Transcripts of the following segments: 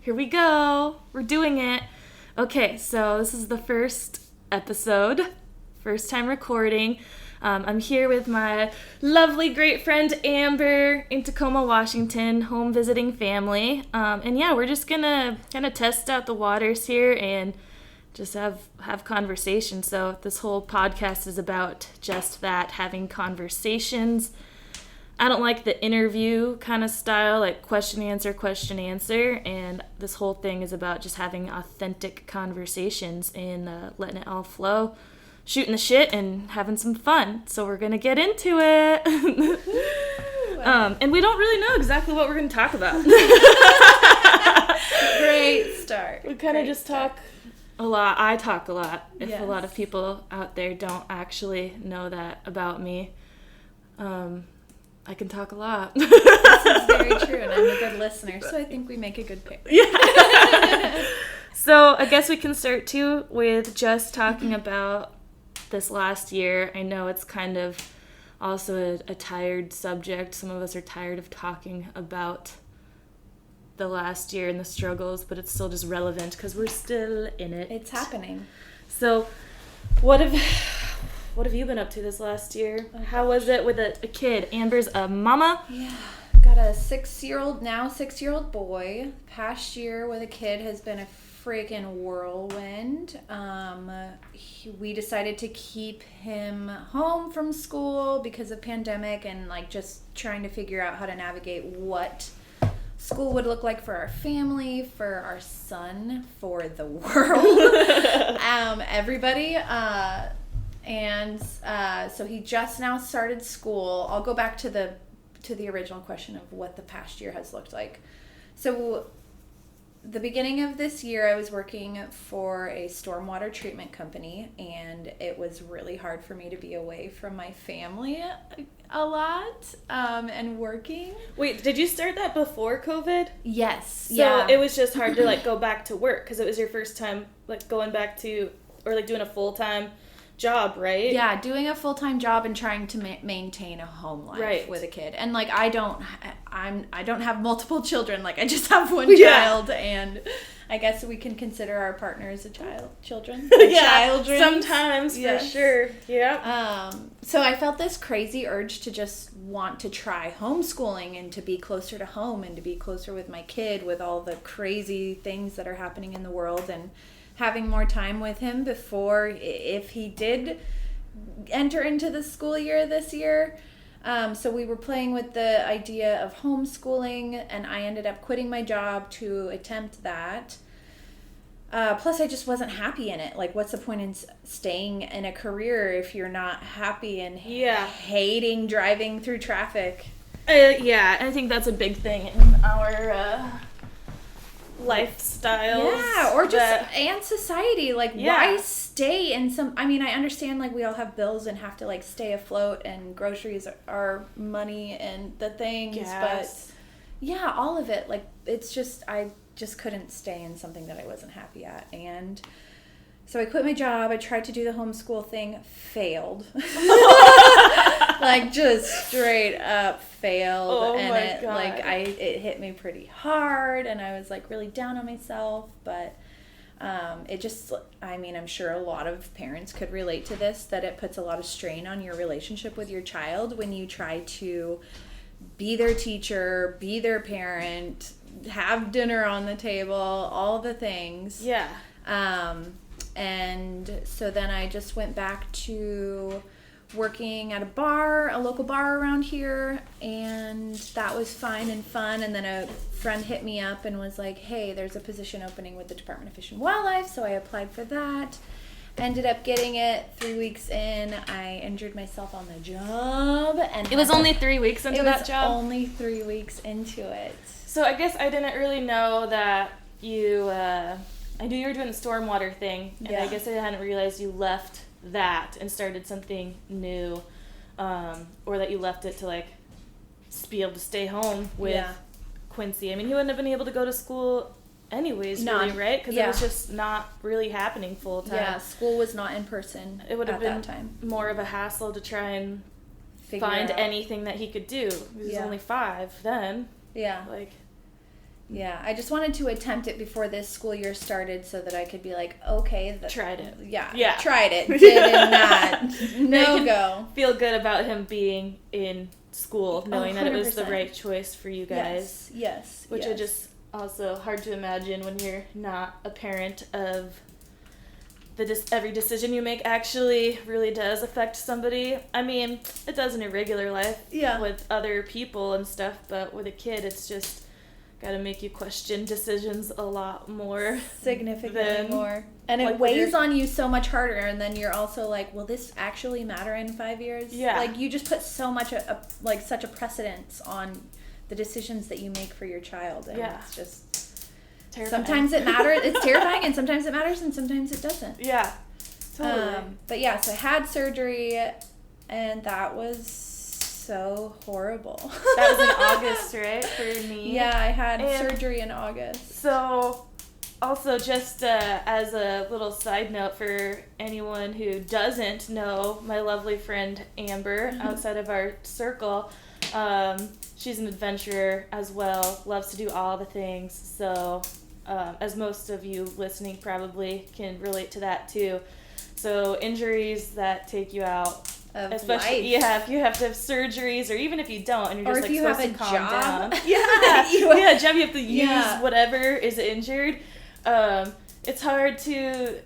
Here we go. We're doing it. Okay, so this is the first episode, first time recording. I'm here with my lovely, great friend Amber in Tacoma, Washington, home visiting family. And yeah, we're just gonna kind of test out the waters here and just have conversation. So this whole podcast is about just that, having conversations. I don't like the interview kind of style, like question, answer. And this whole thing is about just having authentic conversations and letting it all flow, shooting the shit and having some fun. So we're going to get into it. And we don't really know exactly what we're going to talk about. Great start. We kind of just talk a lot. I talk a lot. If a lot of people out there don't actually know that about me. I can talk a lot. This is very true, and I'm a good listener, so I think we make a good pair. Yeah. So I guess we can start, too, with just talking about this last year. I know it's kind of also a tired subject. Some of us are tired of talking about the last year and the struggles, but it's still just relevant because we're still in it. It's happening. So what have you been up to this last year? How was it with a kid? Amber's a mama. Yeah. Got a 6-year-old boy. Past year with a kid has been a freaking whirlwind. We decided to keep him home from school because of pandemic and just trying to figure out how to navigate what school would look like for our family, for our son, for the world, everybody. So he just now started school. I'll go back to the original question of what the past year has looked like. So the beginning of this year, I was working for a stormwater treatment company, and it was really hard for me to be away from my family a lot and working. Wait, did you start that before COVID? Yes. So it was just hard to go back to work because it was your first time going back to or doing a full-time job, right? Yeah, doing a full-time job and trying to maintain a home life with a kid. And I don't have multiple children. I just have one child, and I guess we can consider our partners children. Children. Sometimes, for sure. Yeah. So I felt this crazy urge to just want to try homeschooling and to be closer to home and to be closer with my kid with all the crazy things that are happening in the world, and having more time with him before, if he did enter into the school year this year. So we were playing with the idea of homeschooling, and I ended up quitting my job to attempt that. Plus, I just wasn't happy in it. What's the point in staying in a career if you're not happy and hating driving through traffic? I think that's a big thing in our lifestyles. Yeah, or just and society. Why stay in some... I mean, I understand, we all have bills and have to, stay afloat, and groceries are money and the things, but... Yeah, all of it. It's just... I just couldn't stay in something that I wasn't happy at, and... So I quit my job. I tried to do the homeschool thing. Failed. Just straight up failed. Oh, and my God. It hit me pretty hard, and I was really down on myself. But it just, I'm sure a lot of parents could relate to this, that it puts a lot of strain on your relationship with your child when you try to be their teacher, be their parent, have dinner on the table, all the things. Yeah. And so then I just went back to working at a local bar around here, and that was fine and fun. And then a friend hit me up and was like, hey, there's a position opening with the Department of Fish and Wildlife, so I applied for that. Ended up getting it. 3 weeks in, I injured myself on the job. And it was only 3 weeks into that job? It was only 3 weeks into it. So I guess I didn't really know that you... I knew you were doing the stormwater thing, and I guess I hadn't realized you left that and started something new, or that you left it to be able to stay home with Quincy. I mean, he wouldn't have been able to go to school anyways, really, right? Because it was just not really happening full time. Yeah, school was not in person. It would have been that time. More of a hassle to try and find anything that he could do. He was only 5 then. Yeah. Yeah, I just wanted to attempt it before this school year started so that I could be like, okay. Tried it. Yeah. Tried it. Did not. No go. Feel good about him being in school, knowing that it was the right choice for you guys. Yes. Which is just also hard to imagine when you're not a parent of every decision you make actually really does affect somebody. I mean, it does in your regular life with other people and stuff, but with a kid, it's just got to make you question decisions a lot more. Significantly more. And it weighs on you so much harder, and then you're also like, will this actually matter in 5 years? Yeah. Like, you just put so much, such a precedence on the decisions that you make for your child, and it's just... terrifying. Sometimes it matters. It's terrifying, and sometimes it matters, and sometimes it doesn't. Yeah, totally. But yeah, so I had surgery, and that was so horrible. That was in August, right, for me? Yeah, I had surgery in August. So, also just as a little side note for anyone who doesn't know my lovely friend Amber outside of our circle, she's an adventurer as well, loves to do all the things, so... as most of you listening probably can relate to that too. So injuries that take you out, especially if you have to have surgeries, or even if you don't, and you're just supposed to calm down. Yeah, job. You have to use whatever is injured. It's hard to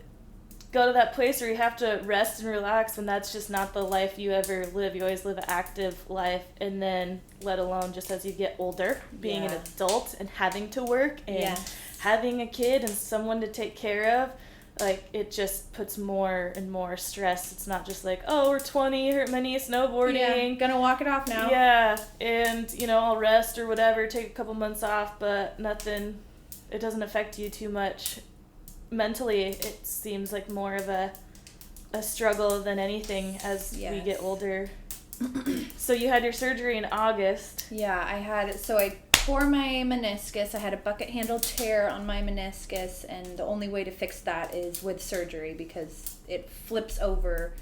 go to that place where you have to rest and relax when that's just not the life you ever live. You always live an active life, and then let alone just as you get older, being an adult and having to work and having a kid and someone to take care of, like, it just puts more and more stress. It's not just like, oh, we're 20, hurt my knee snowboarding. Gonna walk it off now. Yeah, and, I'll rest or whatever, take a couple months off, but nothing, it doesn't affect you too much. Mentally, it seems like more of a struggle than anything as we get older. So you had your surgery in August. Yeah, I tore my meniscus. I had a bucket handle tear on my meniscus, and the only way to fix that is with surgery because it flips over,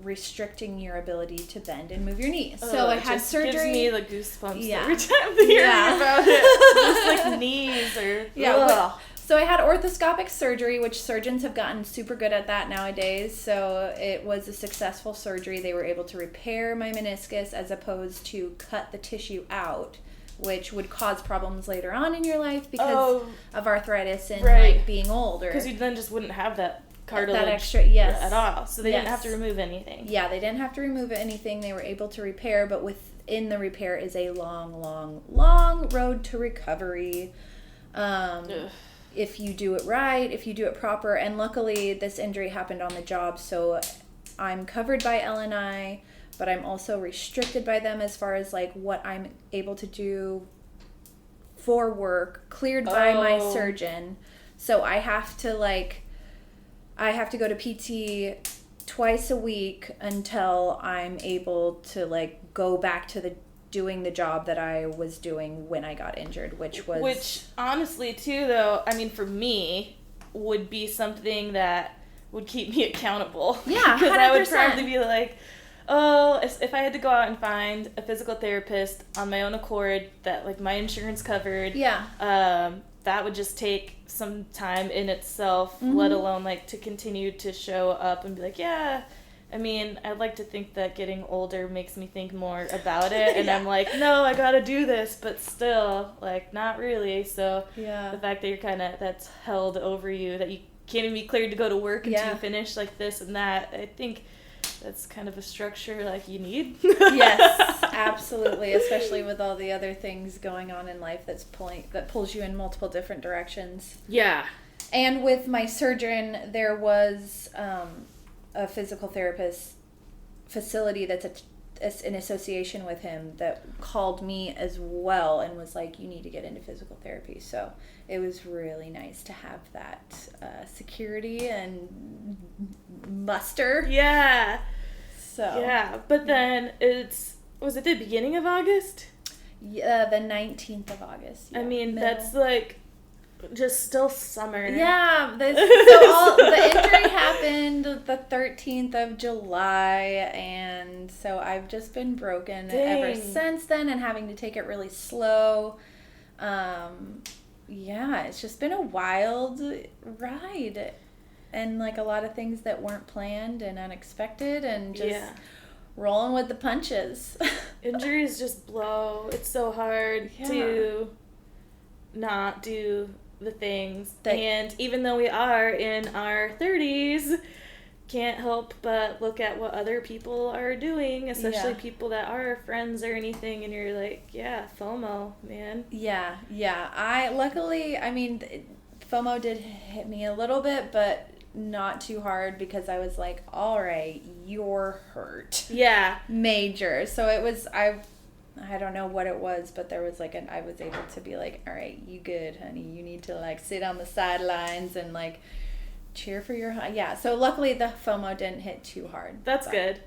restricting your ability to bend and move your knee. So I had surgery. It gives me the goosebumps every time hearing about it. Just like knees or... So I had orthoscopic surgery, which surgeons have gotten super good at that nowadays. So it was a successful surgery. They were able to repair my meniscus as opposed to cut the tissue out, which would cause problems later on in your life because of arthritis and like being older. Because you then just wouldn't have that cartilage that extra, at all. So they didn't have to remove anything. Yeah, they didn't have to remove anything. They were able to repair, but within the repair is a long, long, long road to recovery. If you do it right, if you do it proper. And luckily, this injury happened on the job, so I'm covered by L&I, but I'm also restricted by them as far as like what I'm able to do for work, cleared by my surgeon. So I have to go to PT twice a week until I'm able to like go back to doing the job that I was doing when I got injured, which honestly too, though, I mean, for me, would be something that would keep me accountable. Yeah, 100%. Because I would probably be like, if I had to go out and find a physical therapist on my own accord that like my insurance covered, that would just take some time in itself, let alone like to continue to show up and be like, I mean, I'd like to think that getting older makes me think more about it, and I'm like, no, I gotta do this, but still, like, not really. So the fact that that's held over you, that you can't even be cleared to go to work until you finish like this and that, I think that's kind of a structure like you need. Yes, absolutely, especially with all the other things going on in life that pulls you in multiple different directions. Yeah. And with my surgeon, there was a physical therapist facility that's in association with him that called me as well and was like, you need to get into physical therapy. So it was really nice to have that security and muster. Yeah. So yeah, but then was it the beginning of August? Yeah, the 19th of August. I mean, that's like just still summer. Yeah, the injury happened the 13th of July, and so I've just been broken ever since then and having to take it really slow. Yeah, it's just been a wild ride. And like a lot of things that weren't planned and unexpected and just rolling with the punches. Injuries just blow. It's so hard to not do the things. And even though we are in our 30s, can't help but look at what other people are doing, especially people that are friends or anything, and you're like, FOMO, man. Yeah. I mean, FOMO did hit me a little bit, but not too hard because I was like, all right, you're hurt. Yeah. Major. So it was, I don't know what it was, but there was like I was able to be like, all right, you good, honey. You need to like sit on the sidelines and like cheer for your so luckily the FOMO didn't hit too hard. That's good.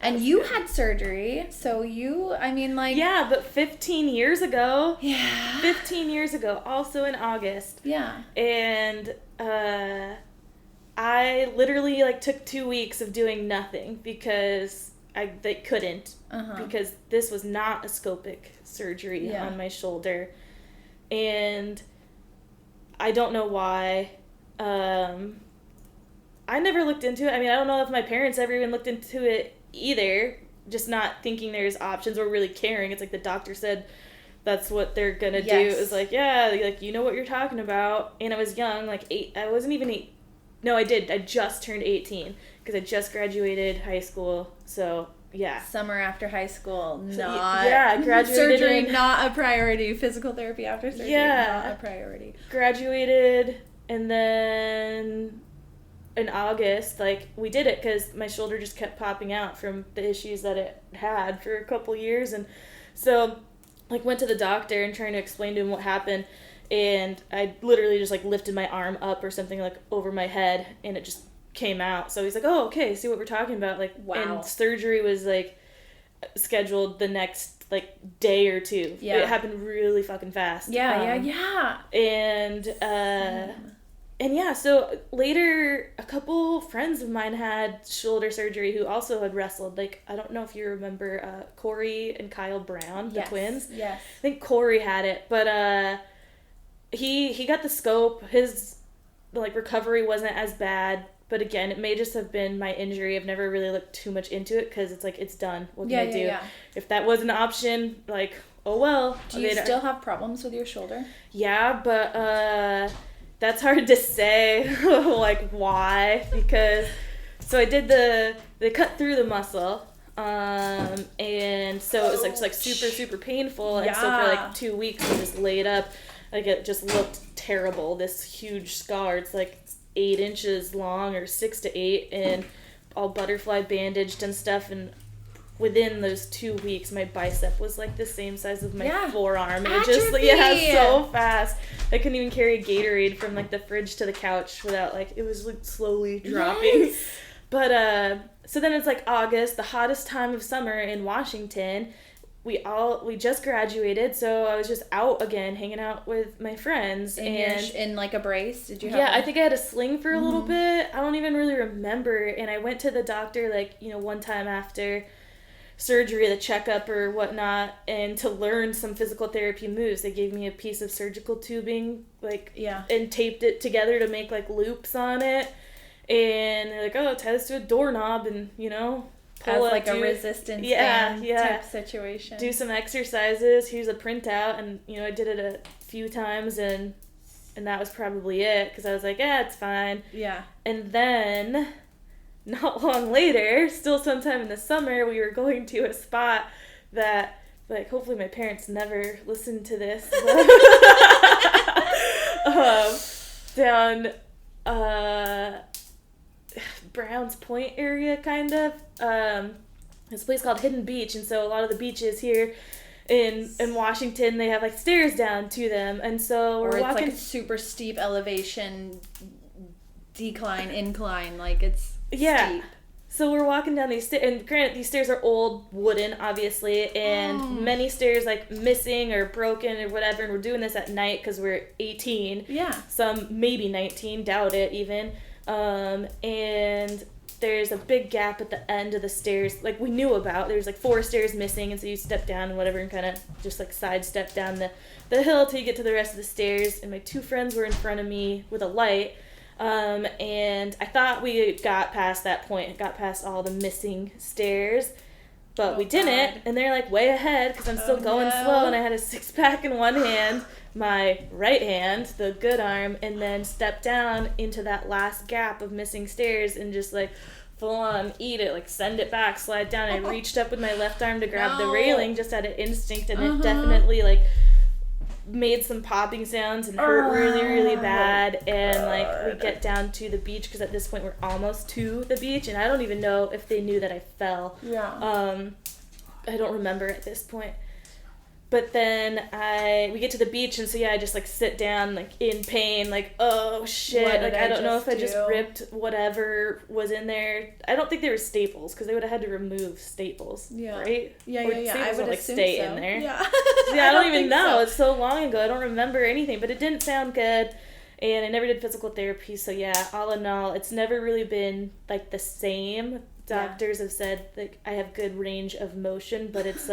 And you had surgery, so but 15 years ago. 15 years ago, also in August. Yeah. And I literally like took 2 weeks of doing nothing because they couldn't, because this was not a scopic surgery on my shoulder, and I don't know why. I never looked into it. I mean, I don't know if my parents ever even looked into it either, just not thinking there's options or really caring. It's like the doctor said that's what they're gonna do. It was like, you know what you're talking about. And I was young, like 8. I wasn't even 8. No, I did. I just turned 18 because I just graduated high school. So, Summer after high school, graduated. Surgery, not a priority. Physical therapy after surgery, not a priority. Graduated, and then in August, like, we did it because my shoulder just kept popping out from the issues that it had for a couple years. And so, like, went to the doctor and trying to explain to him what happened. And I literally just, like, lifted my arm up or something, like, over my head, and it just came out. So he's like, oh, okay, see what we're talking about. Like, wow. And surgery was, like, scheduled the next, like, day or two. Yeah. It happened really fucking fast. Yeah. And so later, a couple friends of mine had shoulder surgery who also had wrestled. Like, I don't know if you remember Corey and Kyle Brown, the twins. Yes. I think Corey had it, but he got the scope. His recovery wasn't as bad, but again, it may just have been my injury. I've never really looked too much into it because it's like, it's done. What can I do? Yeah. If that was an option, like, oh well. Do you still have problems with your shoulder? Yeah, but that's hard to say, like, why, because, so I did they cut through the muscle, and so it was, like, just, like, super, super painful, and so for, like, 2 weeks I just laid up, like, it just looked terrible, this huge scar, it's, like, 8 inches long, or 6 to 8, and all butterfly bandaged and stuff, and within those 2 weeks, my bicep was like the same size as my forearm. And it just, so fast. I couldn't even carry a Gatorade from like the fridge to the couch without like, it was like slowly dropping. Yes. But, so then it's like August, the hottest time of summer in Washington. We just graduated, so I was just out again, hanging out with my friends. In like a brace? Did you have I think I had a sling for a little bit. I don't even really remember. And I went to the doctor, like, one time after surgery, the checkup or whatnot, and to learn some physical therapy moves. They gave me a piece of surgical tubing, and taped it together to make, like, loops on it. And they're like, oh, tie this to a doorknob and, pull as, like, a resistance band type situation. Do some exercises. Here's a printout. And, I did it a few times, and that was probably it, because I was like, it's fine. Yeah. And then, not long later, still sometime in the summer, we were going to a spot that, like, hopefully my parents never listened to this. Down Browns Point area, kind of. It's a place called Hidden Beach, and so a lot of the beaches here in Washington, they have, like, stairs down to them, and so we're walking. It's like a super steep elevation, decline, incline, like it's steep. So we're walking down these stairs, and granted, these stairs are old, wooden, obviously, and many stairs, like, missing or broken or whatever, and we're doing this at night because we're 18. Yeah. Some maybe 19, doubt it even. And there's a big gap at the end of the stairs, like we knew about. There's like 4 stairs missing, and so you step down and whatever and kind of just like sidestep down the hill till you get to the rest of the stairs. And my 2 friends were in front of me with a light, and I thought we got past that point, got past all the missing stairs. But we didn't, and they're like way ahead because I'm still going slow, and I had a 6-pack in one hand, my right hand, the good arm, and then stepped down into that last gap of missing stairs and just like full on eat it, like send it back, slide down. I reached up with my left arm to grab the railing just out of instinct, and it definitely like made some popping sounds and hurt really, really bad. And like we get down to the beach because at this point we're almost to the beach, and I don't even know if they knew that I fell. I don't remember at this point. But then we get to the beach, and so I just like sit down like in pain, like oh shit, like I don't know if I just ripped whatever was in there. I don't think they were staples because they would have had to remove staples, right? Yeah. Staples I would like assume stay so. in there. Yeah, I don't even know. It's so long ago. I don't remember anything, but it didn't sound good, and I never did physical therapy. So all in all, it's never really been like the same. Doctors have said like I have good range of motion, but it's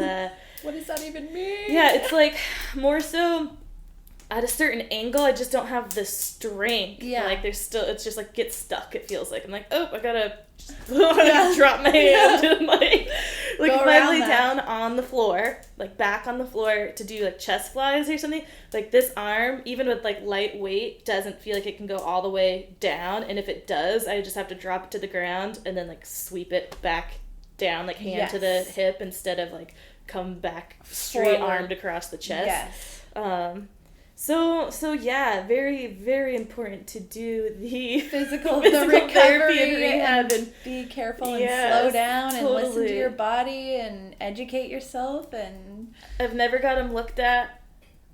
what does that even mean? Yeah, it's like more so at a certain angle, I just don't have the strength. Yeah. Like there's still, it's just like get stuck, it feels like. I'm like, oh, I gotta drop my hand and like if I lay down on the floor, like back on the floor to do like chest flies or something, like this arm, even with like light weight, doesn't feel like it can go all the way down. And if it does, I just have to drop it to the ground and then like sweep it back down, like hand to the hip instead of like come back straight armed across the chest. So yeah, very, very important to do the physical recovery therapy and rehab and be careful and slow down and listen to your body and educate yourself. And I've never got them looked at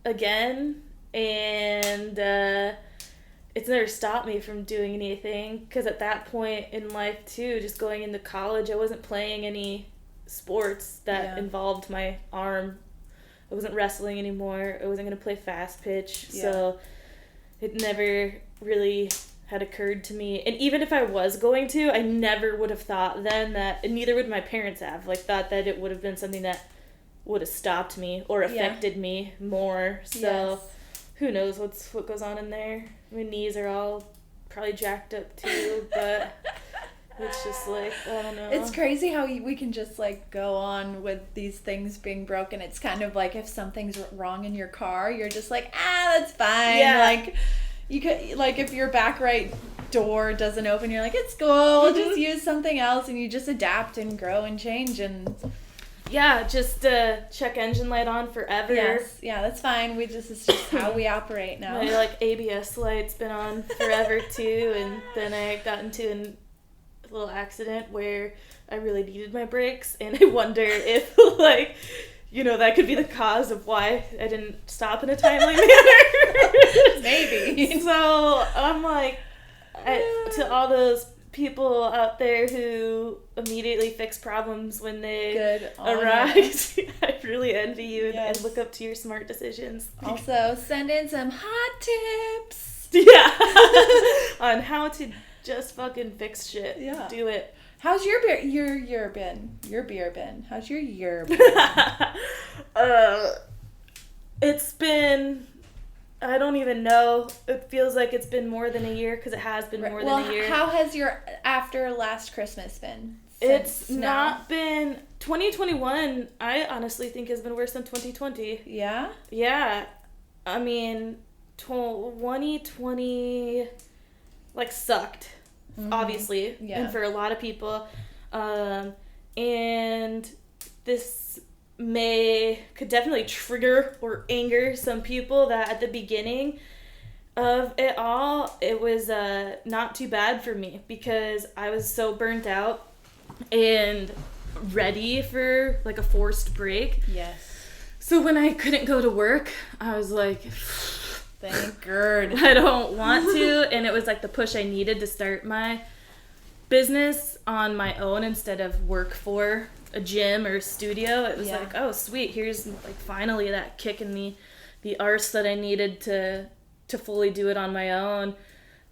again, and it's never stopped me from doing anything because at that point in life too, just going into college, I wasn't playing any sports that involved my arm. I wasn't wrestling anymore. I wasn't going to play fast pitch. So it never really had occurred to me. And even if I was going to, I never would have thought then that, and neither would my parents have, like thought that it would have been something that would have stopped me or affected me more. So who knows what goes on in there. My knees are all probably jacked up too, but it's just like, I don't know. It's crazy how we can just like go on with these things being broken. It's kind of like if something's wrong in your car, you're just like, that's fine. Yeah. Like you could, like if your back right door doesn't open, you're like, it's cool. We'll just use something else, and you just adapt and grow and change. And just check engine light on forever. Yes, that's fine. It's just how we operate now. My like ABS light's been on forever too, and then I got into a little accident where I really needed my brakes, and I wonder if like that could be the cause of why I didn't stop in a timely manner. Maybe. So I'm like, to all those people out there who immediately fix problems when they arise, I really envy you and look up to your smart decisions. Also, send in some hot tips. On how to just fucking fix shit. Do it. How's your beer been? Your beer been? How's your year been? It's been, I don't even know. It feels like it's been more than a year because it has been more than a year. How has your after last Christmas been? It's not been 2021. I honestly think has been worse than 2020. Yeah? Yeah. I mean, 2020 like sucked. Obviously, and for a lot of people, and this could definitely trigger or anger some people that at the beginning of it all, it was not too bad for me because I was so burnt out and ready for like a forced break. Yes. So when I couldn't go to work, I was like, thank God. I don't want to. And it was like the push I needed to start my business on my own instead of work for a gym or a studio. It was like, oh, sweet. Here's like finally that kick in the arse that I needed to fully do it on my own.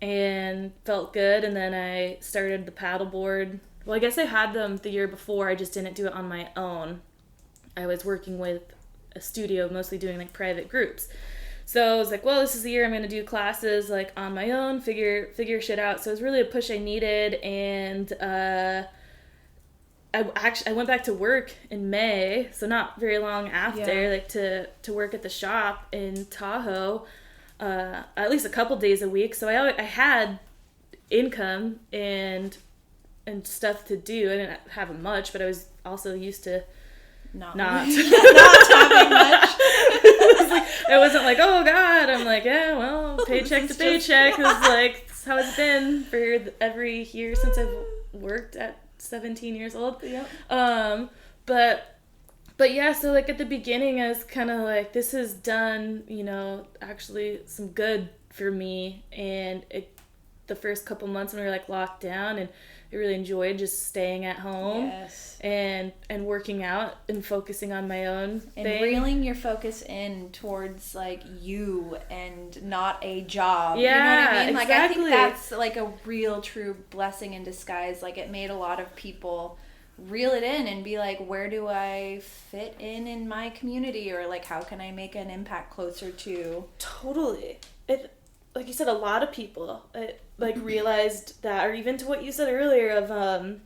and felt good. And then I started the paddleboard. Well, I guess I had them the year before. I just didn't do it on my own. I was working with a studio, mostly doing like private groups. So I was like, well, this is the year I'm going to do classes like on my own, figure shit out. So it was really a push I needed. And I went back to work in May, so not very long after, like to work at the shop in Tahoe, at least a couple days a week. So I had income and stuff to do. I didn't have much, but I was also used to not having much. It wasn't like, oh God, I'm like, yeah, well, paycheck to paycheck. It was like, that's how it's been for every year since I've worked at 17 years old. Yep. But yeah, so like at the beginning I was kind of like, this has done, actually some good for me. And the first couple months when we were like locked down, and I really enjoyed just staying at home. Yes. and working out and focusing on my own and thing. reeling your focus in towards like you and not a job. Yeah, you know what I mean? Like exactly. I think that's like a real true blessing in disguise. Like it made a lot of people reel it in and be like, where do I fit in my community, or like how can I make an impact closer to. Totally. It, like you said, a lot of people like realized that, or even to what you said earlier of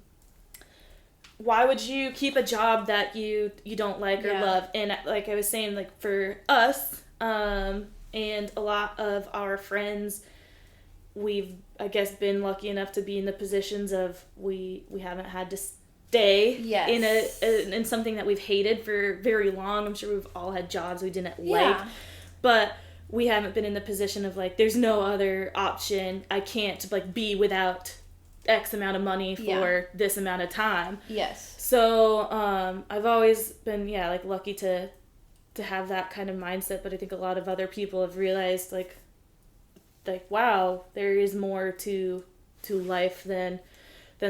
why would you keep a job that you don't like or love? And like I was saying, like for us and a lot of our friends, we've, I guess, been lucky enough to be in the positions of we haven't had to stay in something that we've hated for very long. I'm sure we've all had jobs we didn't like, but we haven't been in the position of like, there's no other option. I can't like be without X amount of money for this amount of time. Yes. So I've always been like lucky to have that kind of mindset, but I think a lot of other people have realized like wow, there is more to life than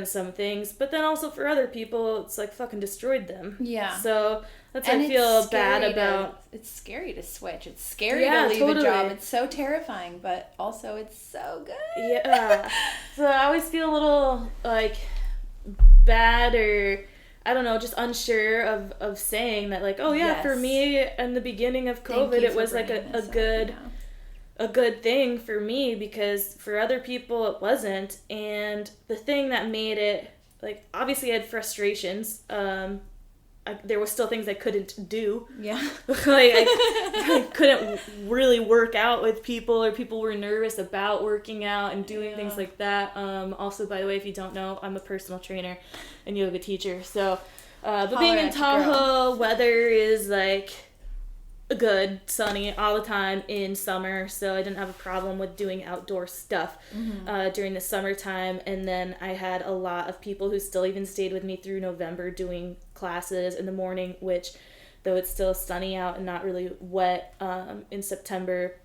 some things. But then also for other people, it's like fucking destroyed them. Yeah. So that's what I feel bad about. It's scary to switch. It's scary to leave a job. It's so terrifying, but also it's so good. Yeah. So I always feel a little like bad, or I don't know, just unsure of saying that like, oh yeah, for me in the beginning of COVID, it was like a good thing for me, because for other people it wasn't. And the thing that made it, like, obviously I had frustrations. There was still things I couldn't do. Yeah. Like I couldn't really work out with people, or people were nervous about working out and doing things like that. Also, by the way, if you don't know, I'm a personal trainer and yoga teacher. So, but being in Tahoe, weather is like good, sunny all the time in summer, so I didn't have a problem with doing outdoor stuff during the summertime. And then I had a lot of people who still even stayed with me through November doing classes in the morning, which, though it's still sunny out and not really wet in September,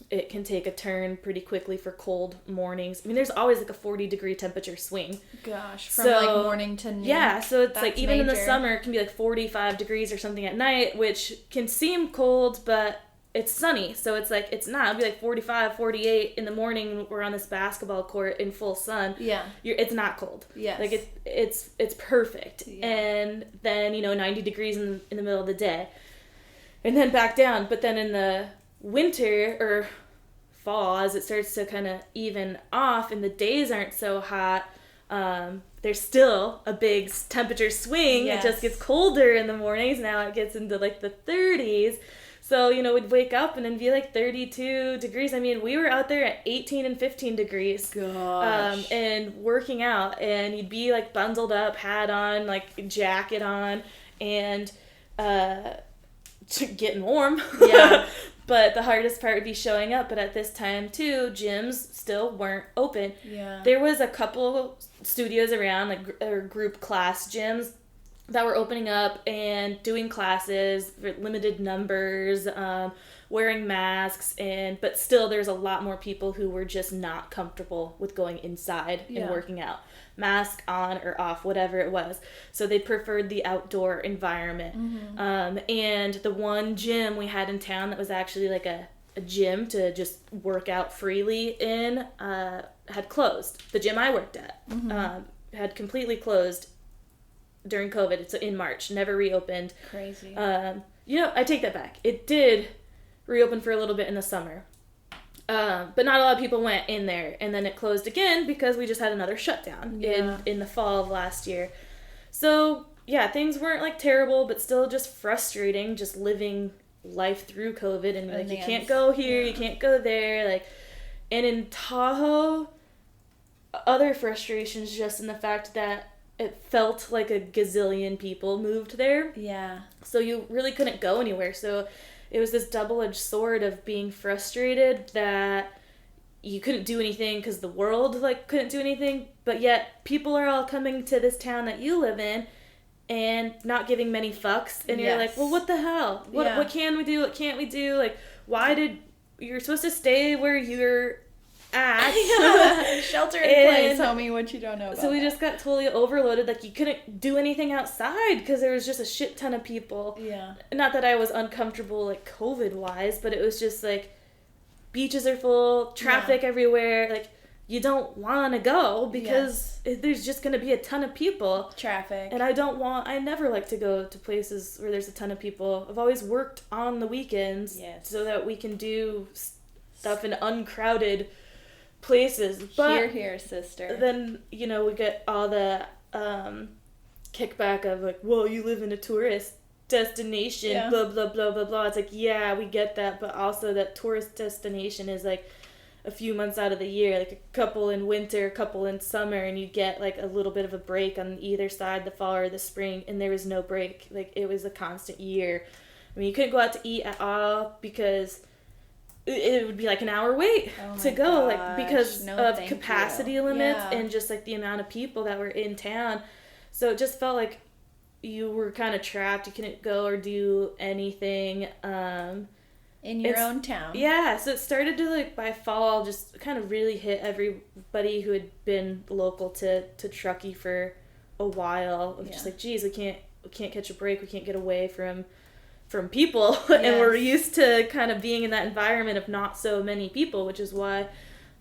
it can take a turn pretty quickly for cold mornings. I mean, there's always like a 40-degree temperature swing. Gosh, from like morning to noon. Yeah, so it's like even in the summer, it can be like 45 degrees or something at night, which can seem cold, but it's sunny. So it's like, it's not. It'll be like 45, 48 in the morning. We're on this basketball court in full sun. Yeah. It's not cold. Yes. Like it's perfect. Yeah. And then, 90 degrees in the middle of the day. And then back down. But then in the winter or fall, as it starts to kind of even off and the days aren't so hot, there's still a big temperature swing. Yes. It just gets colder in the mornings. Now it gets into like the 30s. So, we'd wake up and then be like 32 degrees. I mean, we were out there at 18 and 15 degrees. Gosh. And working out, and you'd be like bundled up, hat on, like jacket on, and getting warm. Yeah. But the hardest part would be showing up. But at this time, too, gyms still weren't open. Yeah. There was a couple studios around, or group class gyms, that were opening up and doing classes for limited numbers, wearing masks, but still there's a lot more people who were just not comfortable with going inside and working out. Mask on or off, whatever it was. So they preferred the outdoor environment. Mm-hmm. And the one gym we had in town that was actually like a a gym to just work out freely in had closed. The gym I worked at had completely closed during COVID. It's in March, never reopened. Crazy. I take that back. It did reopen for a little bit in the summer. But not a lot of people went in there, and then it closed again because we just had another shutdown in the fall of last year. So, yeah, things weren't like terrible, but still just frustrating, just living life through COVID, and like, you can't go here, you can't go there, like, and in Tahoe, other frustrations just in the fact that it felt like a gazillion people moved there. Yeah. So you really couldn't go anywhere, so it was this double-edged sword of being frustrated that you couldn't do anything because the world, like, couldn't do anything, but yet people are all coming to this town that you live in and not giving many fucks, and you're like, well, what the hell? What can we do? What can't we do? Like, you're supposed to stay where you're at. Shelter in place, homie, what you don't know about. So we just got totally overloaded. Like, you couldn't do anything outside because there was just a shit ton of people. Yeah. Not that I was uncomfortable, like, COVID-wise, but it was just, like, beaches are full, traffic everywhere. Like, you don't want to go because there's just going to be a ton of people. Traffic. And I never like to go to places where there's a ton of people. I've always worked on the weekends so that we can do stuff in uncrowded places. But here, sister. Then, we get all the kickback of like, well, you live in a tourist destination, blah, blah, blah, blah, blah. It's like, yeah, we get that, but also that tourist destination is like a few months out of the year, like a couple in winter, a couple in summer, and you get like a little bit of a break on either side, the fall or the spring, and there was no break. Like, it was a constant year. I mean, you couldn't go out to eat at all because it would be like an hour wait to go, like, because of capacity limits and just like the amount of people that were in town. So it just felt like you were kind of trapped. You couldn't go or do anything. In your own town. Yeah, so it started to, like, by fall, just kind of really hit everybody who had been local to Truckee for a while. It was just like, geez, we can't catch a break. We can't get away from people. And we're used to kind of being in that environment of not so many people, which is why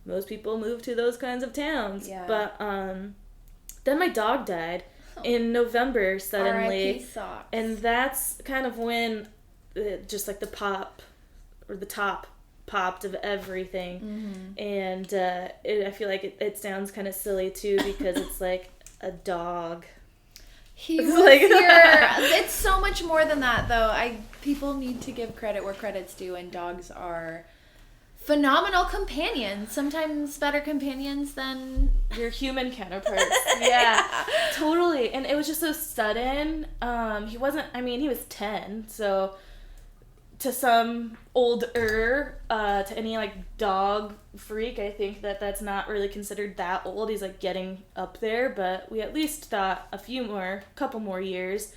most people move to those kinds of towns. Yeah. But then my dog died in November suddenly. R.I.P. socks. And that's kind of when just like the top popped of everything. And I feel like it sounds kind of silly too because it's like a dog. He was like, it's so much more than that, though. People need to give credit where credit's due, and dogs are phenomenal companions. Sometimes better companions than your human counterparts. Yeah, totally. And it was just so sudden. He was 10, so to some older, to any, like, dog freak, I think that's not really considered that old. He's, like, getting up there, but we at least thought a couple more years.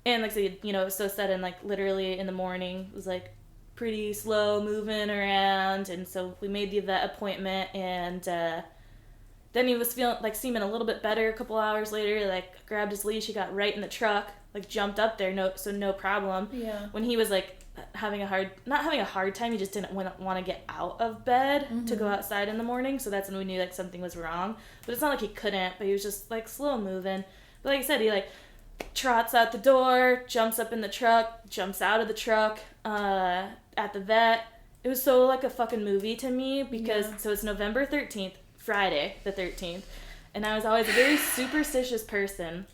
And, like I said, it was so sudden, like, literally in the morning, it was, like, pretty slow moving around, and so we made the vet appointment, and then he was seeming a little bit better a couple hours later, like, grabbed his leash, he got right in the truck, like, jumped up there, no problem. Yeah. When he was, like, not having a hard time, he just didn't want to get out of bed to go outside in the morning, so that's when we knew, like, something was wrong. But it's not like he couldn't, but he was just, like, slow moving. But like I said, he, like, trots out the door, jumps up in the truck, jumps out of the truck, at the vet. It was so like a fucking movie to me because so it's November 13th, Friday the 13th, and I was always a very superstitious person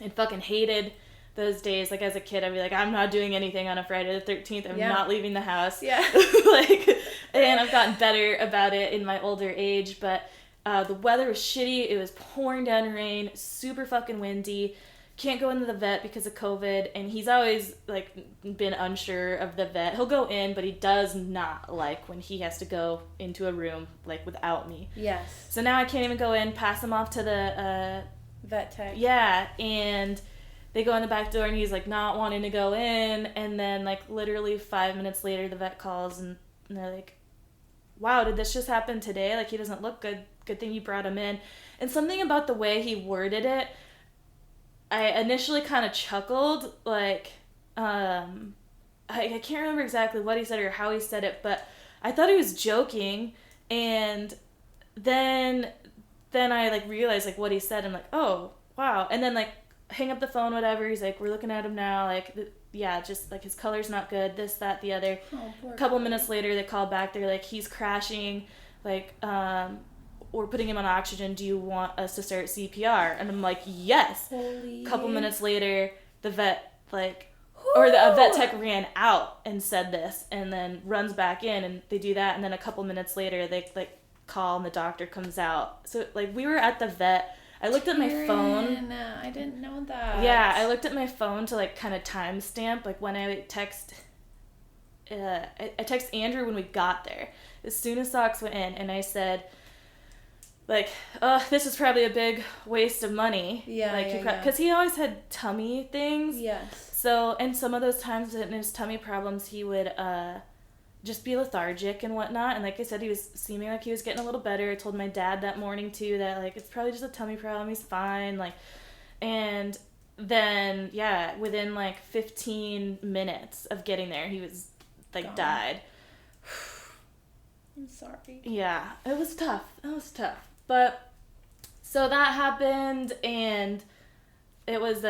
and fucking hated those days. Like, as a kid, I'd be like, I'm not doing anything on a Friday the 13th. I'm not leaving the house. Yeah. And I've gotten better about it in my older age, but the weather was shitty. It was pouring down rain, super fucking windy. Can't go into the vet because of COVID, and he's always, like, been unsure of the vet. He'll go in, but he does not like when he has to go into a room, like, without me. Yes. So now I can't even go in, pass him off to the vet tech. Yeah, and they go in the back door, and he's, like, not wanting to go in, and then, like, literally 5 minutes later, the vet calls, and they're like, wow, did this just happen today? Like, he doesn't look good. Good thing you brought him in. And something about the way he worded it, I initially kind of chuckled, like, I can't remember exactly what he said or how he said it, but I thought he was joking, and then I, like, realized, like, what he said. I'm like, oh, wow. And then, like, hang up the phone, whatever. He's like, we're looking at him now. Like, yeah, just, like, his color's not good, this, that, the other. A couple minutes later, they call back. They're like, he's crashing. Like, we're putting him on oxygen. Do you want us to start CPR? And I'm like, yes. A couple minutes later, the vet, like, or the vet tech ran out and said this, and then runs back in, and they do that. And then a couple minutes later, they, like, call, and the doctor comes out. So, like, we were at the vet. I looked at my phone. I didn't know that. Yeah, I looked at my phone to, like, kind of timestamp, like, when I text Andrew when we got there. As soon as socks went in, and I said, like, this is probably a big waste of money. Yeah, like, because he always had tummy things. Yes. So, and some of those times in his tummy problems, he would just be lethargic and whatnot. And like I said, he was seeming like he was getting a little better. I told my dad that morning too that, like, it's probably just a tummy problem. He's fine. Like, and then, yeah, within like 15 minutes of getting there, he was like gone. Died. I'm sorry. Yeah, it was tough. But so that happened, and it was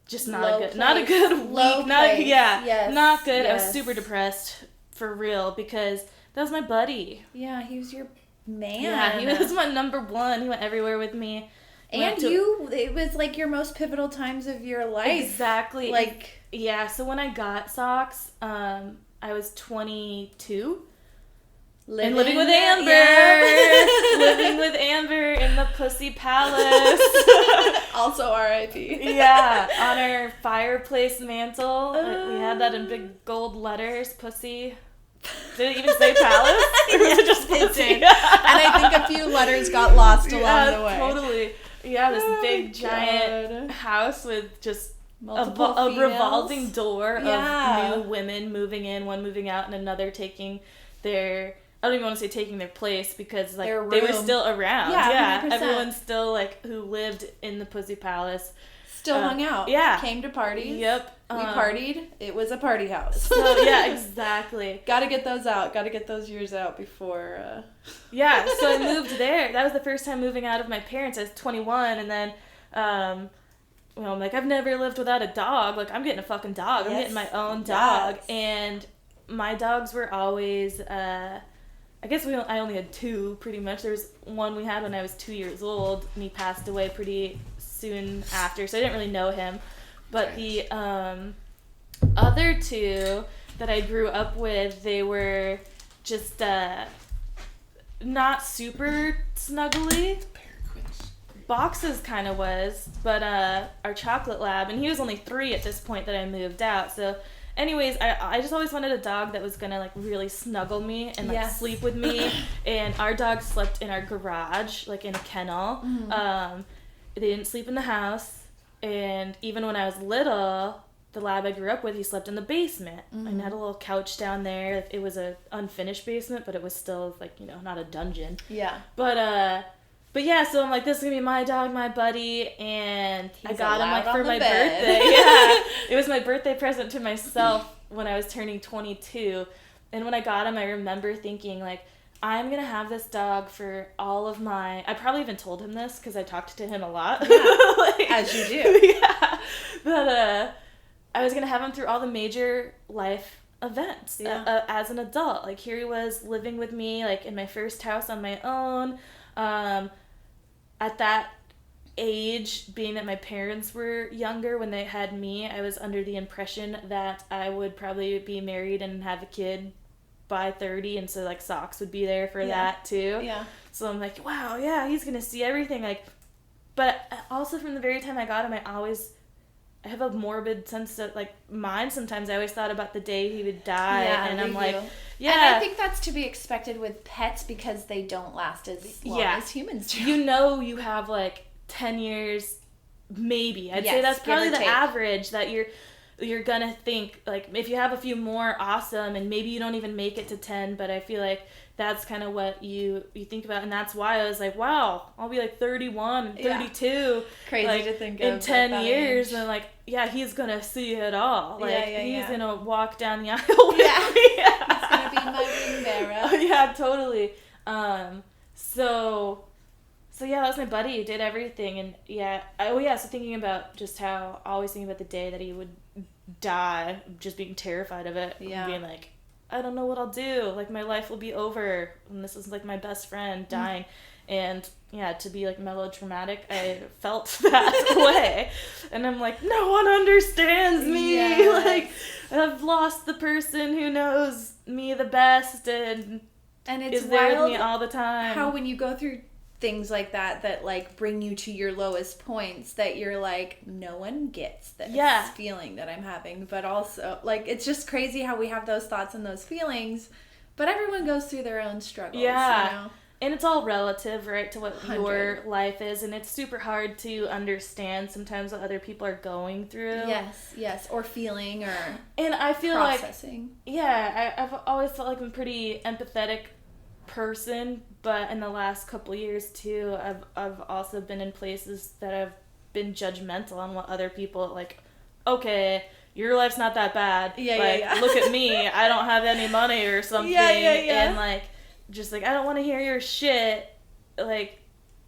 just not good. Not a good week. Not good. Yes. I was super depressed for real because that was my buddy. Yeah, he was your man. Yeah, he was my number one. He went everywhere with me. And it was like your most pivotal times of your life. Exactly. Like, yeah, so when I got socks, I was 22. Living with Amber. Yeah. Living with Amber in the Pussy Palace. Also R.I.P. Yeah, on our fireplace mantle. We had that in big gold letters, Pussy. Did it even say palace? Or was it just Pussy? It did. And I think a few letters got lost along the way. Totally. Yeah, this big giant house with just a revolving door of new women moving in, one moving out, and another taking their... I don't even want to say taking their place because, like, they were still around. Yeah, 100%. Everyone still, like, who lived in the Pussy Palace. Still hung out. Yeah. Came to parties. Yep. We partied. It was a party house. So, yeah, exactly. Gotta get those out. Gotta get those years out before... Yeah, so I moved there. That was the first time moving out of my parents. I was 21, and then... I'm like, I've never lived without a dog. Like, I'm getting a fucking dog. I'm getting my own dog. Yes. And my dogs were always... I guess I only had two, pretty much. There was one we had when I was 2 years old, and he passed away pretty soon after, so I didn't really know him. But the other two that I grew up with, they were just not super snuggly. Boxes kind of was, but our chocolate lab, and he was only 3 at this point that I moved out, so... Anyways, I just always wanted a dog that was gonna, like, really snuggle me and, like, sleep with me. And our dog slept in our garage, like, in a kennel. Mm-hmm. They didn't sleep in the house. And even when I was little, the lab I grew up with, he slept in the basement. Mm-hmm. And had a little couch down there. It was a unfinished basement, but it was still, like, you know, not a dungeon. Yeah. But yeah, so I'm like, this is going to be my dog, my buddy, and I got him, like, for my bed. birthday. Yeah, it was my birthday present to myself when I was turning 22, and when I got him, I remember thinking, like, I'm going to have this dog for all of my... I probably even told him this, because I talked to him a lot. Yeah, like, as you do. Yeah, but I was going to have him through all the major life events as an adult. Like, here he was living with me, like, in my first house on my own, at that age, being that my parents were younger when they had me, I was under the impression that I would probably be married and have a kid by 30, and so, like, socks would be there for that too. Yeah. So I'm like, wow, yeah, he's gonna see everything. Like, but also from the very time I got him, I have a morbid sense of, like, mine sometimes. I always thought about the day he would die, and I'm like, yeah. And I think that's to be expected with pets because they don't last as long as humans do. You know, you have, like, 10 years, maybe. I'd say that's probably the average that you're gonna think, like, if you have a few more, awesome, and maybe you don't even make it to 10, but I feel like that's kind of what you think about, and that's why I was like, wow, I'll be, like, 31, 32. Yeah. Crazy, like, to think of. In 10 years, and, like, yeah, he's gonna see it all. Like, he's gonna walk down the aisle with me. Yeah. my wing bearer. Oh, yeah, totally. So yeah, that was my buddy who did everything, and so thinking about just how, always thinking about the day that he would die, just being terrified of it, being like, I don't know what I'll do, like my life will be over, and this is like my best friend dying, and yeah, to be like melodramatic, I felt that way, and I'm like, no one understands me, like I've lost the person who knows me the best, and it's is there with me all the time. How when you go through things like that like bring you to your lowest points, that you're like, no one gets this feeling that I'm having, but also like it's just crazy how we have those thoughts and those feelings, but everyone goes through their own struggles. And it's all relative, right, to what your life is, and it's super hard to understand sometimes what other people are going through. Yes, or feeling, or and I feel processing. I've always felt like I'm a pretty empathetic person, but in the last couple years too, I've also been in places that I've been judgmental on what other people, like, okay, your life's not that bad, look at me, I don't have any money or something, and like, just like, I don't want to hear your shit, like,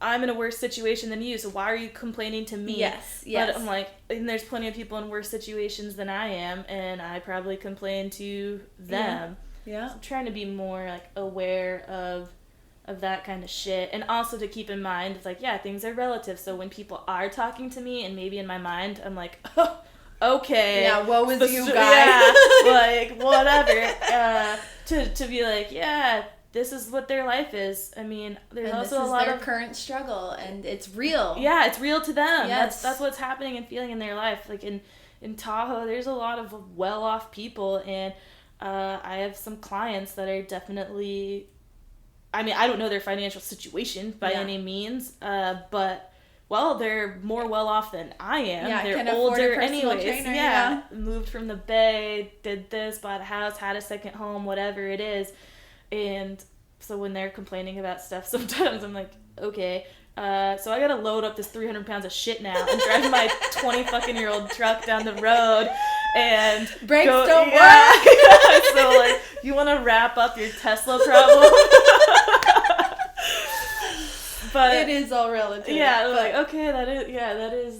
I'm in a worse situation than you, so why are you complaining to me? Yes. But I'm like, and there's plenty of people in worse situations than I am, and I probably complain to them. So I'm trying to be more like aware of that kind of shit, and also to keep in mind, it's like, things are relative, so when people are talking to me, and maybe in my mind I'm like, oh, okay, what was you guys, like whatever, to be like, this is what their life is. I mean, there's and also this a lot their of current struggle, and it's real. It's real to them. That's what's happening and feeling in their life. Like in Tahoe, there's a lot of well-off people, and I have some clients that are definitely, I mean, I don't know their financial situation by any means, but, they're more well-off than I am. They're older anyways. Trainer, moved from the Bay, did this, bought a house, had a second home, whatever it is. And so when they're complaining about stuff, sometimes I'm like, okay, so I gotta load up this 300 pounds of shit now and drive my 20-fucking-year-old truck down the road, and brakes don't work. So like, you want to wrap up your Tesla problem? But it is all relative. Like, okay, that is.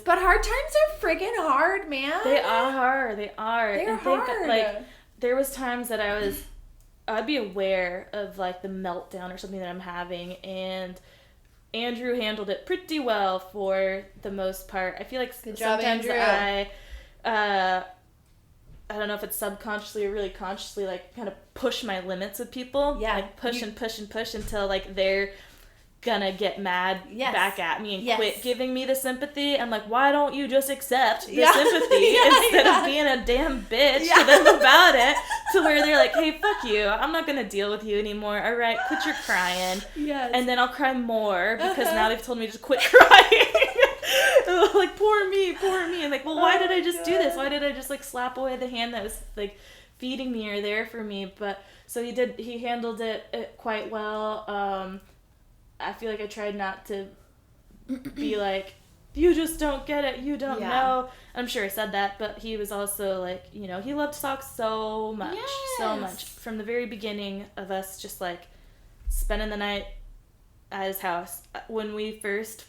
But hard times are friggin' hard, man. They are. They're hard. Like, there was times that I'd be aware of like the meltdown or something that I'm having, and Andrew handled it pretty well for the most part. I feel like sometimes I don't know if it's subconsciously or really consciously, like, kind of push my limits with people. Like, push and push until, like, they're gonna get mad back at me and quit giving me the sympathy. I'm like, why don't you just accept the sympathy instead of being a damn bitch to them about it, to where they're like, hey, fuck you, I'm not gonna deal with you anymore, alright, quit your crying. And then I'll cry more, because now they've told me to quit crying. Like, poor me, and like, well, why did I just do this? Why did I just, like, slap away the hand that was, like, feeding me or there for me? But so he handled it quite well. I feel like I tried not to be like, you just don't get it, you don't know. I'm sure I said that, but he was also like, you know, he loved socks so much, from the very beginning of us just, like, spending the night at his house when we first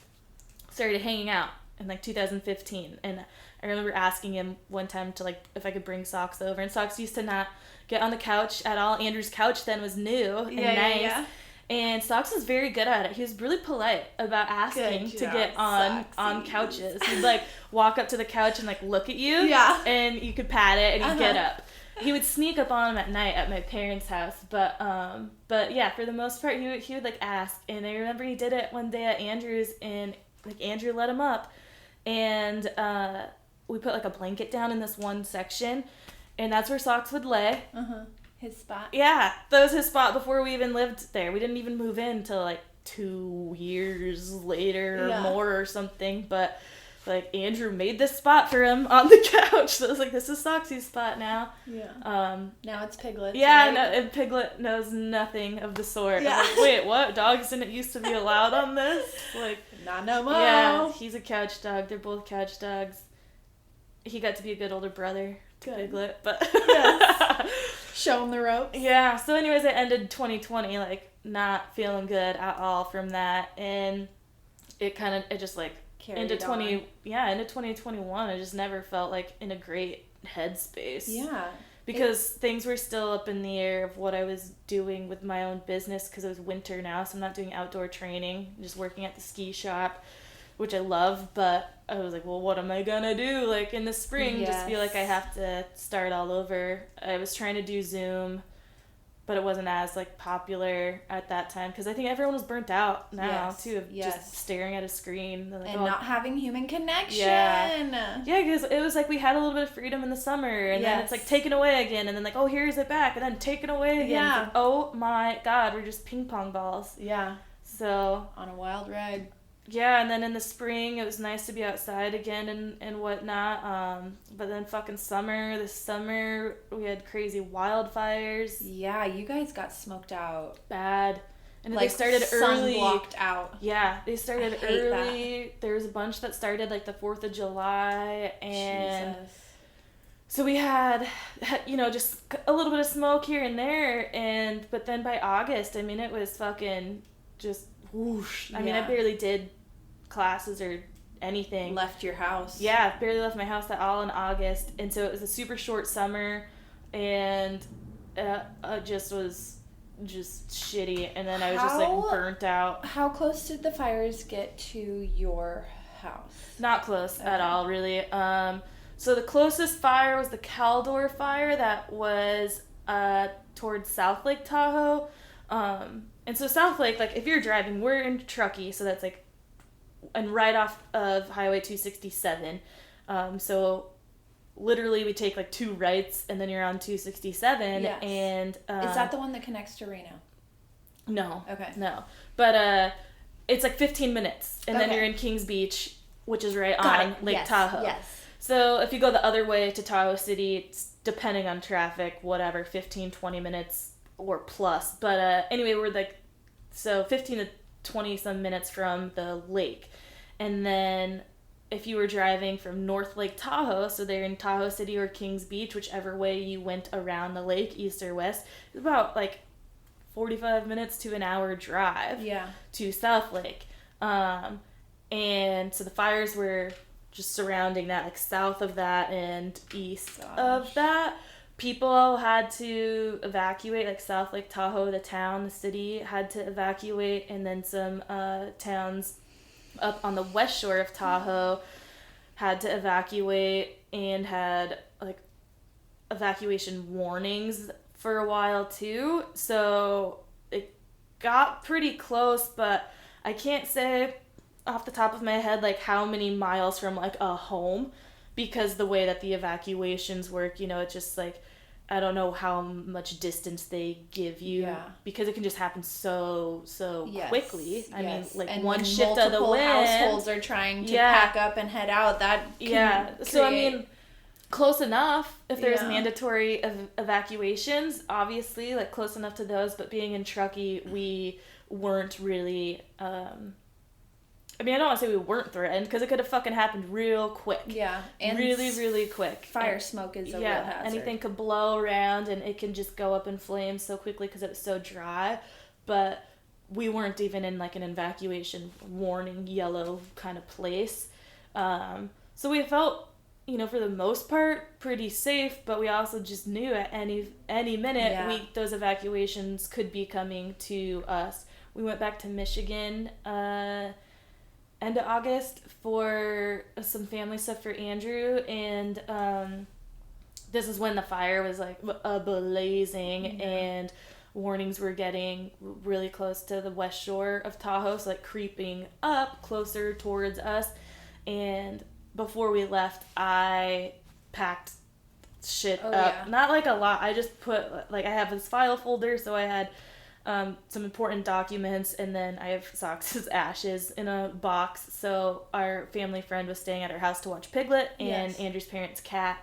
started hanging out in, like, 2015. And I remember asking him one time to, like, if I could bring Socks over, and Socks used to not get on the couch at all. Andrew's couch then was new and nice. And Socks was very good at it. He was really polite about asking to get on couches. He'd, like, walk up to the couch and, like, look at you. And you could pat it and he'd get up. He would sneak up on him at night at my parents' house. But yeah, for the most part, he would, like, ask. And I remember he did it one day at Andrew's, and, like, Andrew let him up. And we put, like, a blanket down in this one section. And that's where Socks would lay. His spot? Yeah, that was his spot before we even lived there. We didn't even move in until, like, 2 years later or more or something. But, like, Andrew made this spot for him on the couch. So I was like, this is Socksy's spot now. Now it's Piglet. Yeah, right? And Piglet knows nothing of the sort. I'm like, wait, what? Dogs didn't used to be allowed on this? Like, not no more. Yeah, he's a couch dog. They're both couch dogs. He got to be a good older brother to Piglet, but... Show them the ropes. Yeah. So anyways, I ended 2020 like not feeling good at all from that, and it just like Carried into on. into 2021, I just never felt like in a great headspace. Yeah. Because things were still up in the air of what I was doing with my own business, because it was winter now, so I'm not doing outdoor training, I'm just working at the ski shop, which I love, but I was like, well, what am I gonna do, like, in the spring? Yes. Just feel like I have to start all over. I was trying to do Zoom, but it wasn't as, like, popular at that time, because I think everyone was burnt out now, too, of just staring at a screen. Like, and not having human connection. Yeah, because it was like we had a little bit of freedom in the summer, and then it's, like, taken away again, and then, like, oh, here's it back, and then taken away again. Yeah. It's like, oh, my God, we're just ping pong balls. Yeah. So. On a wild ride. Yeah, and then in the spring, it was nice to be outside again and whatnot. But then this summer, we had crazy wildfires. Yeah, you guys got smoked out. Bad. And like, they started early. Sun-blocked out. Yeah, they started early. There was a bunch that started like the 4th of July. And Jesus. so we had, just a little bit of smoke here and there. But then by August, I mean, it was fucking just whoosh. I mean, I barely did classes or anything. Left your house. Yeah, barely left my house at all in August. And so it was a super short summer, and it just was just shitty. And then I was just like burnt out. How close did the fires get to your house? Not close at all, really. So the closest fire was the Caldor fire that was towards South Lake Tahoe. And so South Lake, like, if you're driving, we're in Truckee, so that's, like, and right off of Highway 267. So literally we take, like, 2 rights, and then you're on 267. Yes. And is that the one that connects to Reno? No. Okay. No. But it's, like, 15 minutes, and then you're in Kings Beach, which is right on Lake Tahoe. Yes. So if you go the other way to Tahoe City, it's, depending on traffic, whatever, 15, 20 minutes or plus. But anyway, we're like, so 15 to 20 some minutes from the lake. And then if you were driving from North Lake Tahoe, so they're in Tahoe City or Kings Beach, whichever way you went around the lake, east or west, it's about like 45 minutes to an hour drive to South Lake. And so the fires were just surrounding that, like south of that and east of that. People had to evacuate, like South Lake Tahoe, the town, the city had to evacuate, and then some towns up on the west shore of Tahoe had to evacuate and had like evacuation warnings for a while too. So it got pretty close, but I can't say off the top of my head like how many miles from like a home, because the way that the evacuations work, it's just like, I don't know how much distance they give you, because it can just happen so quickly. I mean, like, and one shift of the wind, households are trying to pack up and head out. That so I mean, close enough if there's mandatory evacuations, obviously, like close enough to those. But being in Truckee, we weren't really. I mean, I don't want to say we weren't threatened, because it could have fucking happened real quick. Yeah. And really, really quick. Fire smoke is a real hazard. Anything could blow around, and it can just go up in flames so quickly because it was so dry. But we weren't even in, like, an evacuation warning yellow kind of place. So we felt, for the most part, pretty safe, but we also just knew at any minute those evacuations could be coming to us. We went back to Michigan end of August for some family stuff for Andrew, and this is when the fire was like blazing, and warnings were getting really close to the west shore of Tahoe, so like creeping up closer towards us. And before we left, I packed shit up. Not like a lot, I just put, like, I have this file folder, so I had some important documents, and then I have Sox's ashes in a box. So our family friend was staying at our house to watch Piglet and Andrew's parents' cat,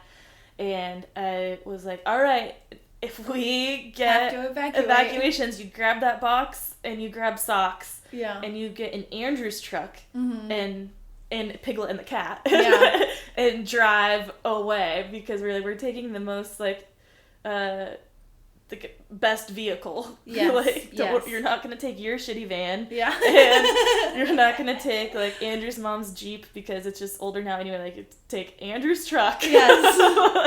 and I was like, all right, if we get evacuations, you grab that box and you grab Sox, and you get in Andrew's truck and Piglet and the cat and drive away, because we're taking the most like the best vehicle. Yes. Like, Yes. you're not going to take your shitty van. Yeah. And you're not going to take, like, Andrew's mom's Jeep because it's just older now anyway. Like, take Andrew's truck. Yes.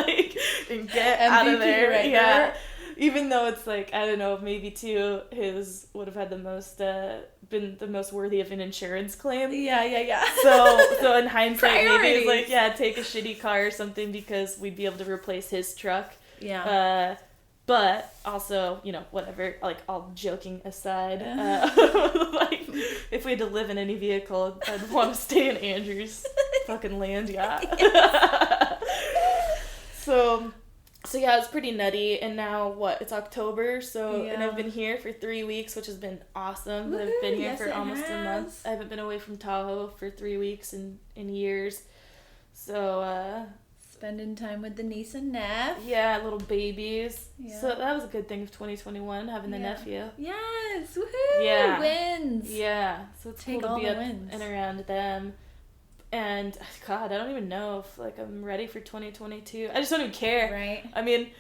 Like, and get out of MVP there. right Yeah. there. Even though it's like, I don't know, maybe too, his would have had the most, been the most worthy of an insurance claim. Yeah. So in hindsight, maybe Priorities. it's like, yeah, take a shitty car or something because we'd be able to replace his truck. Yeah. But also, you know, whatever, like, all joking aside, like, if we had to live in any vehicle, I'd want to stay in Andrew's fucking land yacht. So yeah, it was pretty nutty, and now, it's October, and I've been here for 3 weeks, which has been awesome. Woo, I've been here yes, for it almost a month. has. I haven't been away from Tahoe for 3 weeks in years. So, Spending time with the niece and nephew. yeah, little babies. Yeah. So that was a good thing of 2021, having the nephew. Yes, woohoo! Yeah. Wins. Yeah, so it's Take cool to all be the up wins. and around them. And, God, I don't even know if, like, I'm ready for 2022. I just don't even care. Right. I mean,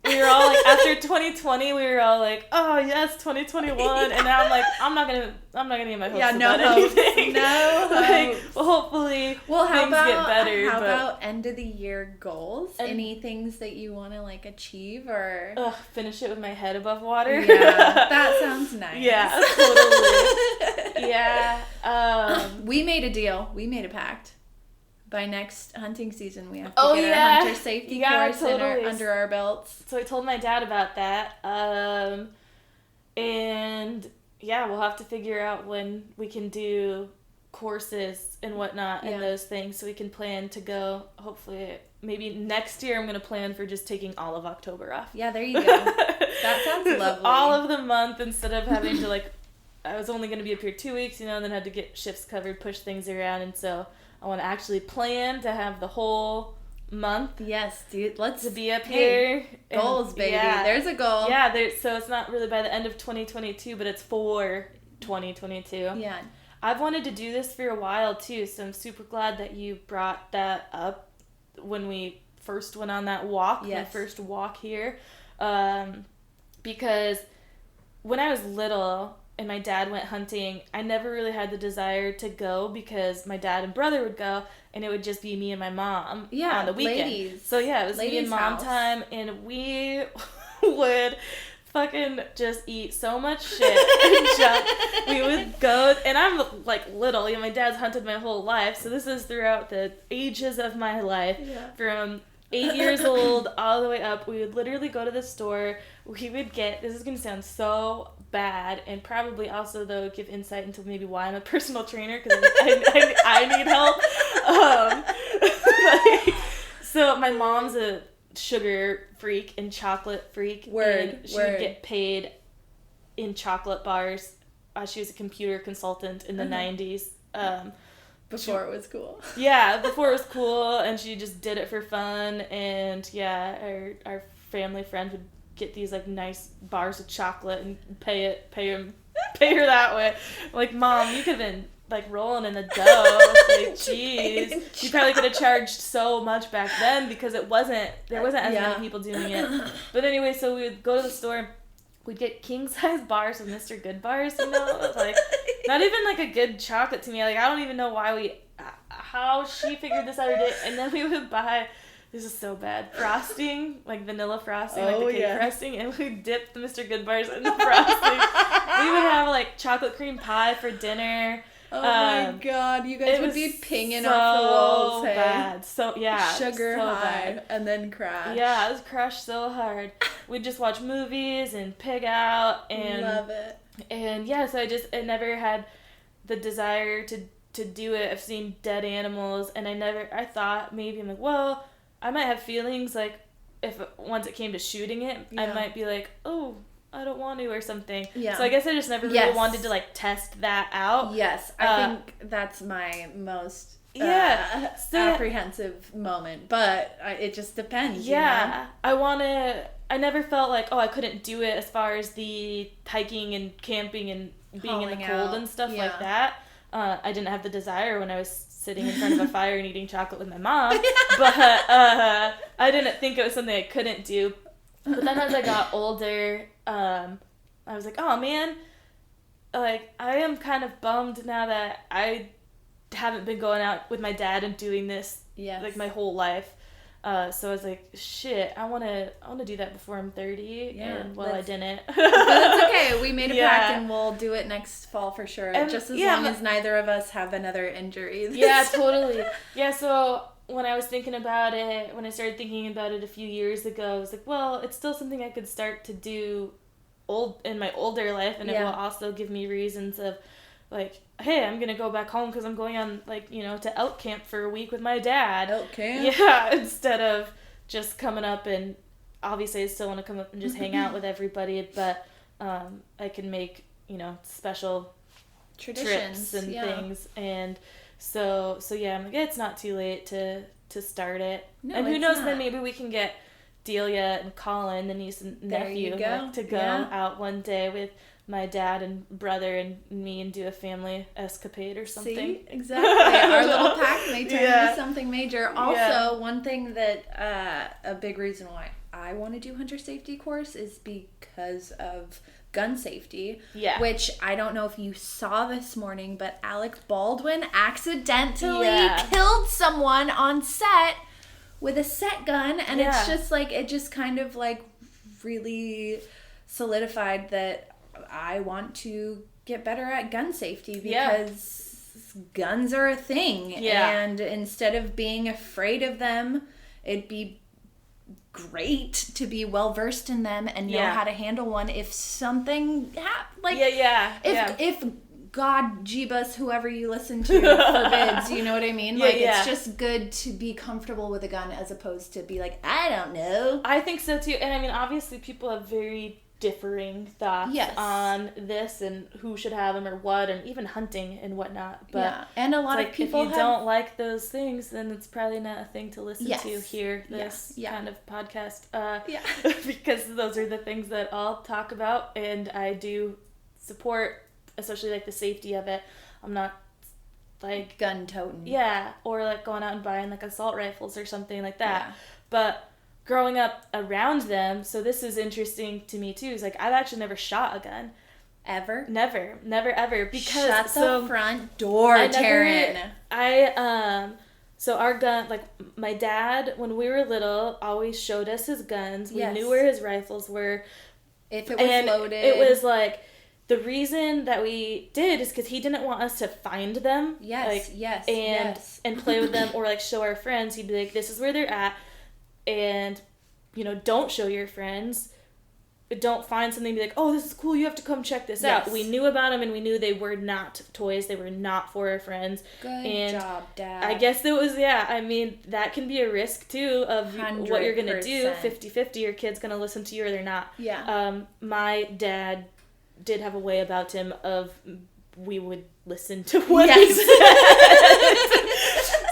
we were all, like, after 2020, we were all like, oh, yes, 2021. And now I'm like, I'm not gonna get my hopes no about hopes. anything. No Like, hopes. well, hopefully Well, how things about get better. how but, about end of the year goals? And- Any things that you want to like achieve or? finish it with my head above water. Yeah, that sounds nice. Yeah, totally. Yeah. We made a deal. We made a pact. By next hunting season, we have to Oh, get yeah. a hunter safety Yeah, course totally. under our belts. So I told my dad about that. And yeah, we'll have to figure out when we can do courses and whatnot and those things so we can plan to go. Hopefully, maybe next year I'm going to plan for just taking all of October off. Yeah, there you go. That sounds lovely. All of the month instead of having to, like, I was only going to be up here 2 weeks, and then had to get shifts covered, push things around, and so I want to actually plan to have the whole month Yes, dude. Let's to be up here. goals, And, baby. yeah. There's a goal. Yeah, so it's not really by the end of 2022, but it's for 2022. Yeah. I've wanted to do this for a while, too, so I'm super glad that you brought that up when we first went on that walk, my first walk here, because when I was little and my dad went hunting, I never really had the desire to go because my dad and brother would go, and it would just be me and my mom on the weekend. Ladies. So yeah, it was me Ladies' and mom house. time, and we would fucking just eat so much shit and junk. We would go, and I'm like little, my dad's hunted my whole life, so this is throughout the ages of my life, from 8 years old all the way up. We would literally go to the store. We would get, this is going to sound so bad, and probably also, though, give insight into maybe why I'm a personal trainer, because I need help. So my mom's a sugar freak and chocolate freak. And she would get paid in chocolate bars. She was a computer consultant in the 90s. Before it was cool. Yeah, before it was cool, and she just did it for fun, and yeah, our family friend would get these like nice bars of chocolate and pay her that way. Like, Mom, you could have been like rolling in the dough. Like, jeez, you probably could have charged so much back then because there wasn't as many people doing it. But anyway, so we would go to the store. We'd get king-size bars of Mr. Good bars, like, not even, like, a good chocolate to me. Like, I don't even know how she figured this out or did. And then we would buy, this is so bad, frosting, like vanilla frosting, like the cake frosting, and we'd dip the Mr. Good bars in the frosting. We would have, like, chocolate cream pie for dinner. Oh my God, you guys would be pinging off the walls, hey? Bad. So yeah, sugar so high bad. and then crash. Yeah, it was crushed so hard. We'd just watch movies and pig out and love it. And yeah, so I never had the desire to do it. I've seen dead animals, and I thought maybe, I'm like, well, I might have feelings like once it came to shooting it, I might be like, oh, I don't want to or something. Yeah. So I guess I just never really wanted to like test that out. Yes, I think that's my most apprehensive moment, but it just depends. Yeah, you know? I never felt like, oh, I couldn't do it as far as the hiking and camping and being in the cold and stuff like that. I didn't have the desire when I was sitting in front of a fire and eating chocolate with my mom, but I didn't think it was something I couldn't do. But then as I got older, I was like, oh man, like I am kind of bummed now that I haven't been going out with my dad and doing this like my whole life. So I was like, shit, I wanna do that before I'm 30. Yeah, and I didn't. But that's okay. We made a pact and we'll do it next fall for sure. And just as long as neither of us have another injury. Yeah, totally. Yeah, so when I was thinking about it, when I started thinking about it a few years ago, I was like, well, it's still something I could start to do in my older life, and it will also give me reasons of like, hey, I'm gonna go back home because I'm going on to elk camp for a week with my dad. Elk camp? Yeah, instead of just coming up, and obviously I still want to come up and just hang out with everybody, but I can make special traditions trips and things, and so yeah, I'm like, it's not too late to start it. No, and who knows, then maybe we can get Delia and Colin, the niece and nephew, to go out one day with my dad and brother and me and do a family escapade or something. See? Exactly. Our little pact may turn into something major. Also, one thing that a big reason why I want to do hunter safety course is because of gun safety. Yeah. Which I don't know if you saw this morning, but Alec Baldwin accidentally killed someone on set with a set gun, and it's just like, it just kind of like really solidified that I want to get better at gun safety because guns are a thing. Yeah. And instead of being afraid of them, it'd be great to be well versed in them and know how to handle one if something if God, Jeebus, whoever you listen to forbids, you know what I mean? It's just good to be comfortable with a gun as opposed to be like, I don't know. I think so too. And I mean, obviously people have very differing thoughts on this and who should have them or what, and even hunting and whatnot. But and a lot of people, if you don't like those things, then it's probably not a thing to listen to here, this kind of podcast. Because those are the things that I'll talk about, and I do support, especially like the safety of it. I'm not like gun toting. Yeah, or like going out and buying like assault rifles or something like that. Yeah. But growing up around them, so this is interesting to me too, is like I've actually never shot a gun. Ever? Never ever. Because shut the front door, Taryn. So our gun, like my dad, when we were little, always showed us his guns. We knew where his rifles were. If it was loaded. It was like, the reason that we did is because he didn't want us to find them. And play with them or like show our friends. He'd be like, this is where they're at. And, don't show your friends. But don't find something and be like, oh, this is cool. You have to come check this out. We knew about them and we knew they were not toys. They were not for our friends. Good job, Dad. I guess it was, I mean, that can be a risk too of 100%. What you're going to do. 50-50. Your kid's going to listen to you or they're not. Yeah. My dad did have a way about him of we would listen to what he said.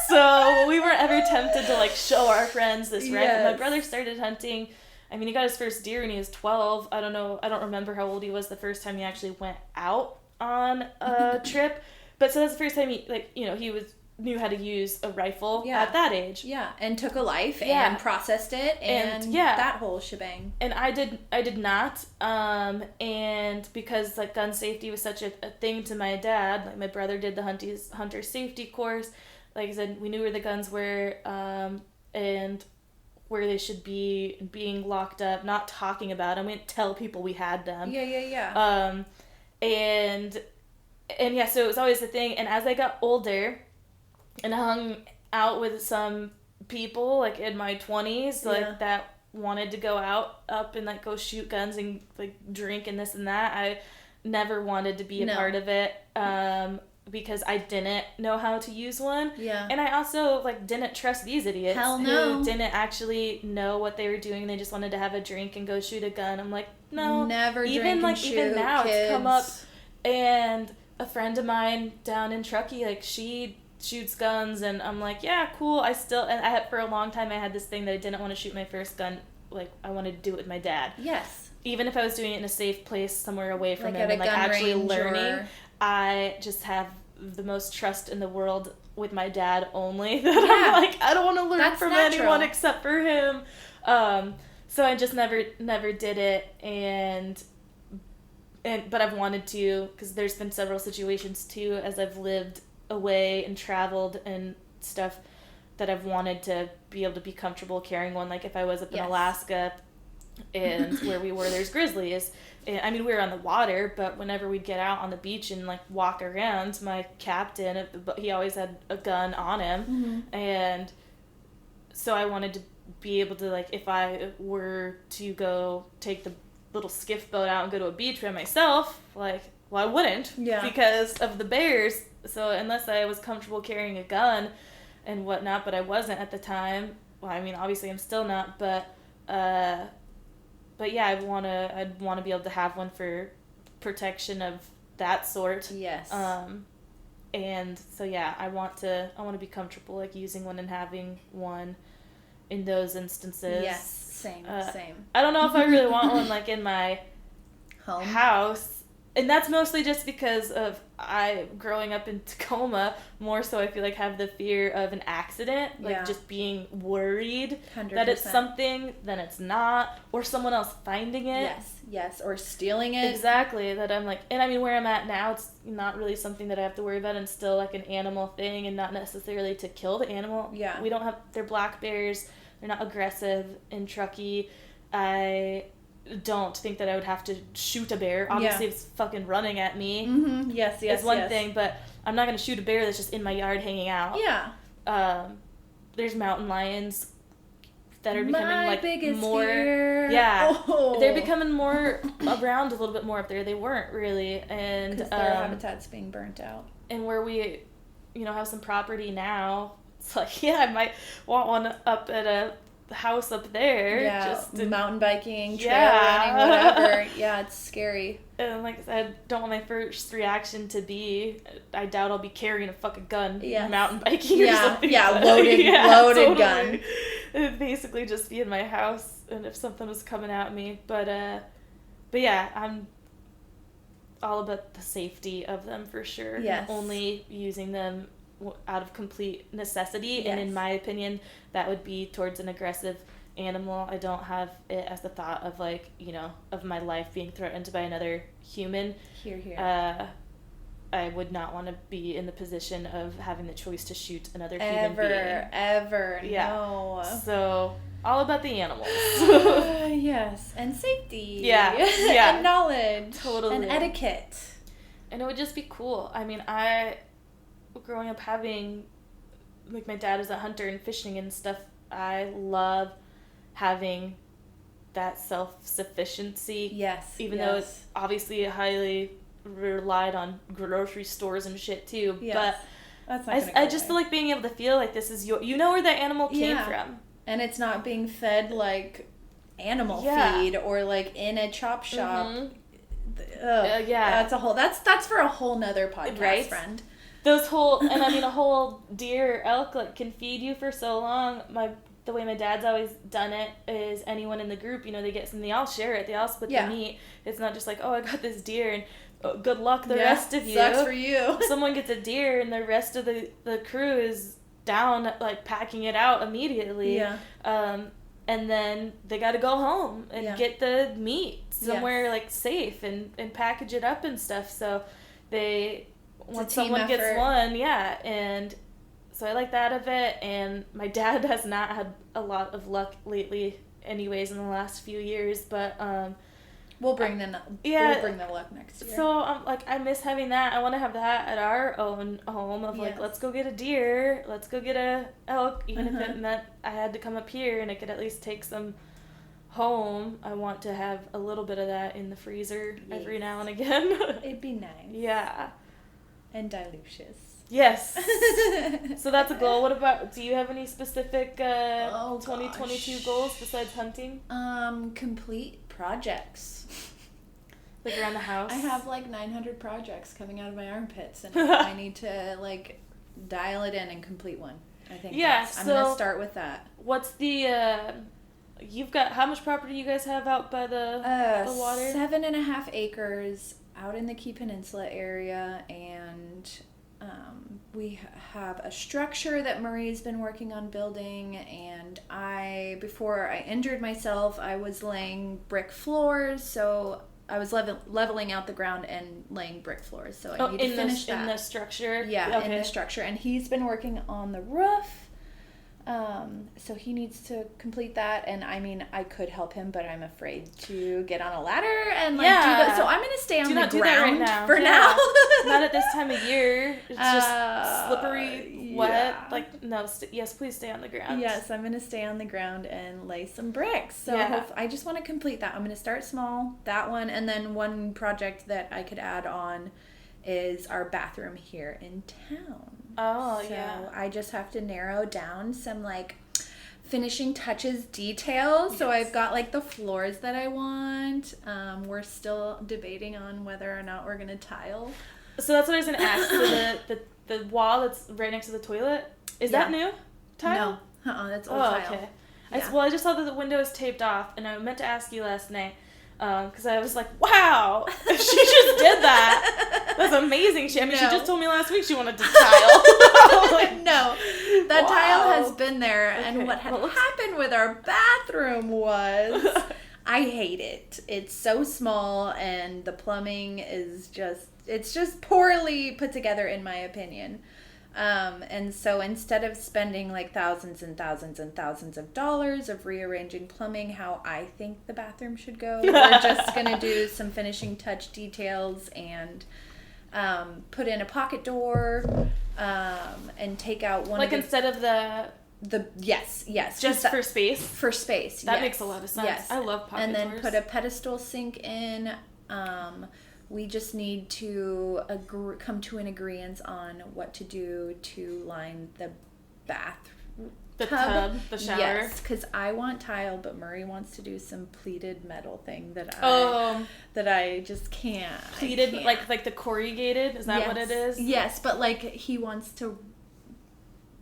So we weren't ever tempted to like show our friends this rifle. My brother started hunting. I mean, he got his first deer when he was 12. I don't remember how old he was the first time he actually went out on a trip. But so that's the first time he knew how to use a rifle at that age. Yeah, and took a life and processed it and that whole shebang. And I did not. And because like gun safety was such a thing to my dad, like my brother did the hunter safety course. Like I said, we knew where the guns were, and where they should be being locked up, not talking about them. We didn't tell people we had them. Yeah. And so it was always the thing. And as I got older and hung out with some people, like in my 20s, like that wanted to go up and like go shoot guns and like drink and this and that, I never wanted to be a part of it. Because I didn't know how to use one. Yeah. And I also like didn't trust these idiots who didn't actually know what they were doing. They just wanted to have a drink and go shoot a gun. I'm like, no. Never drink and shoot, even now, kids. It's come up. And a friend of mine down in Truckee, like she shoots guns, and I'm like, yeah, cool. For a long time I had this thing that I didn't want to shoot my first gun. Like I wanted to do it with my dad. Yes. Even if I was doing it in a safe place somewhere away from him and like actually learning. I just have the most trust in the world with my dad only that I'm like, I don't want to learn from anyone except for him. So I just never did it, but I've wanted to, because there's been several situations too as I've lived away and traveled and stuff that I've wanted to be able to be comfortable carrying one. Like if I was up in Alaska and where we were, there's grizzlies. And, I mean, we were on the water, but whenever we'd get out on the beach and like walk around, my captain, he always had a gun on him. And so I wanted to be able to, like, if I were to go take the little skiff boat out and go to a beach by myself, like, well, I wouldn't because of the bears. So unless I was comfortable carrying a gun and whatnot, but I wasn't at the time. Well, I mean, obviously I'm still not, but yeah, I'd want to be able to have one for protection of that sort. Yes. And so yeah, I want to be comfortable like using one and having one in those instances. Yes, same. I don't know if I really want one like in my house. And that's mostly just because of growing up in Tacoma, more so I feel like have the fear of an accident, like just being worried 100%. that it's something, then it's not, or someone else finding it. Yes, or stealing it. Exactly, that I'm like, and I mean where I'm at now, it's not really something that I have to worry about, and still like an animal thing, and not necessarily to kill the animal. Yeah. We don't have, they're black bears, they're not aggressive and trucky. I don't think that I would have to shoot a bear. Obviously, if it's fucking running at me. Yes. Is one thing, but I'm not going to shoot a bear that's just in my yard hanging out. Yeah. There's mountain lions that are becoming like biggest more. fear. Yeah. Oh. They're becoming more around a little bit more up there. They weren't really, and because their habitat's being burnt out. And where we, have some property now, it's like I might want one up at a house up there. Just mountain biking, trail running, whatever. Yeah, it's scary. And like I said, don't want my first reaction to be, I doubt I'll be carrying a fucking gun mountain biking or something. Loaded totally. gun. It'd basically just be in my house, and if something was coming at me. But yeah, I'm all about the safety of them for sure. Yes. Only using them out of complete necessity, and in my opinion that would be towards an aggressive animal. I don't have it as the thought of like of my life being threatened by another human. Here. I would not want to be in the position of having the choice to shoot another human being. Ever. No. So all about the animals. Yes, and safety. Yeah. And knowledge. Totally. And etiquette. And it would just be cool. I mean, growing up having, like, my dad is a hunter and fishing and stuff, I love having that self-sufficiency. Yes. Even though it's obviously highly relied on grocery stores and shit too. Yes. But that's not I just like being able to feel like this is you know where that animal came from. And it's not being fed like animal feed or like in a chop shop. That's for a whole nother podcast, right? Friend. Those whole, and I mean a whole deer, elk, like, can feed you for so long. The way my dad's always done it is anyone in the group, they get some, they all share it, they all split the meat. It's not just like, oh, I got this deer and good luck the rest of you. Sucks for you. Someone gets a deer and the rest of the crew is down, like, packing it out immediately. Yeah. And then they got to go home and get the meat somewhere like safe and package it up and stuff. So once someone gets one, and so I like that of it. And my dad has not had a lot of luck lately, anyways, in the last few years. But we'll bring the luck next year. So I miss having that. I want to have that at our own home. Of like, let's go get a deer, let's go get a elk, even if it meant I had to come up here and I could at least take some home. I want to have a little bit of that in the freezer every now and again. It'd be nice. Yeah. And delicious. Yes. So that's a goal. What about, do you have any specific 2022 goals besides hunting? Complete projects. Like around the house? I have like 900 projects coming out of my armpits, and I need to like dial it in and complete one. I think I'm going to start with that. What's the, you've got, how much property you guys have out by the water? 7.5 acres out in the Key Peninsula area, and we have a structure that Murray's been working on building, and before I injured myself, I was laying brick floors, so I was leveling out the ground and laying brick floors, so I need to finish that. In the structure? Yeah, in the structure, and he's been working on the roof. So he needs to complete that, and I mean, I could help him, but I'm afraid to get on a ladder and do that. So I'm gonna stay on the ground for now. Not at this time of year. It's just slippery, wet. Yeah. Yes, please stay on the ground. Yes, I'm gonna stay on the ground and lay some bricks. So I just want to complete that. I'm gonna start small, that one, and then one project that I could add on is our bathroom here in town. Oh, so I just have to narrow down some finishing touches details. Yes. So I've got the floors that I want. We're still debating on whether or not we're gonna tile. So that's what I was gonna ask. So the wall that's right next to the toilet, is that new tile? No, that's old tile. Okay. Yeah. I just saw that the window is taped off, and I meant to ask you last night. Because I was like, wow, she just did that. That's amazing. She just told me last week she wanted to tile. No, that tile has been there. Okay. And what had happened with our bathroom was, I hate it. It's so small, and the plumbing is it's just poorly put together, in my opinion. And so instead of spending thousands and thousands and thousands of dollars of rearranging plumbing how I think the bathroom should go, we're just going to do some finishing touch details and put in a pocket door and take out one of the... instead of the... Yes. Just for space? For space, That makes a lot of sense. Yes. I love pocket doors. And then put a pedestal sink in. We just need to come to an agreement on what to do to line the tub, the shower. Yes, because I want tile, but Murray wants to do some pleated metal thing that I just can't. Pleated, like the corrugated? Is that what it is? Yes, but he wants to.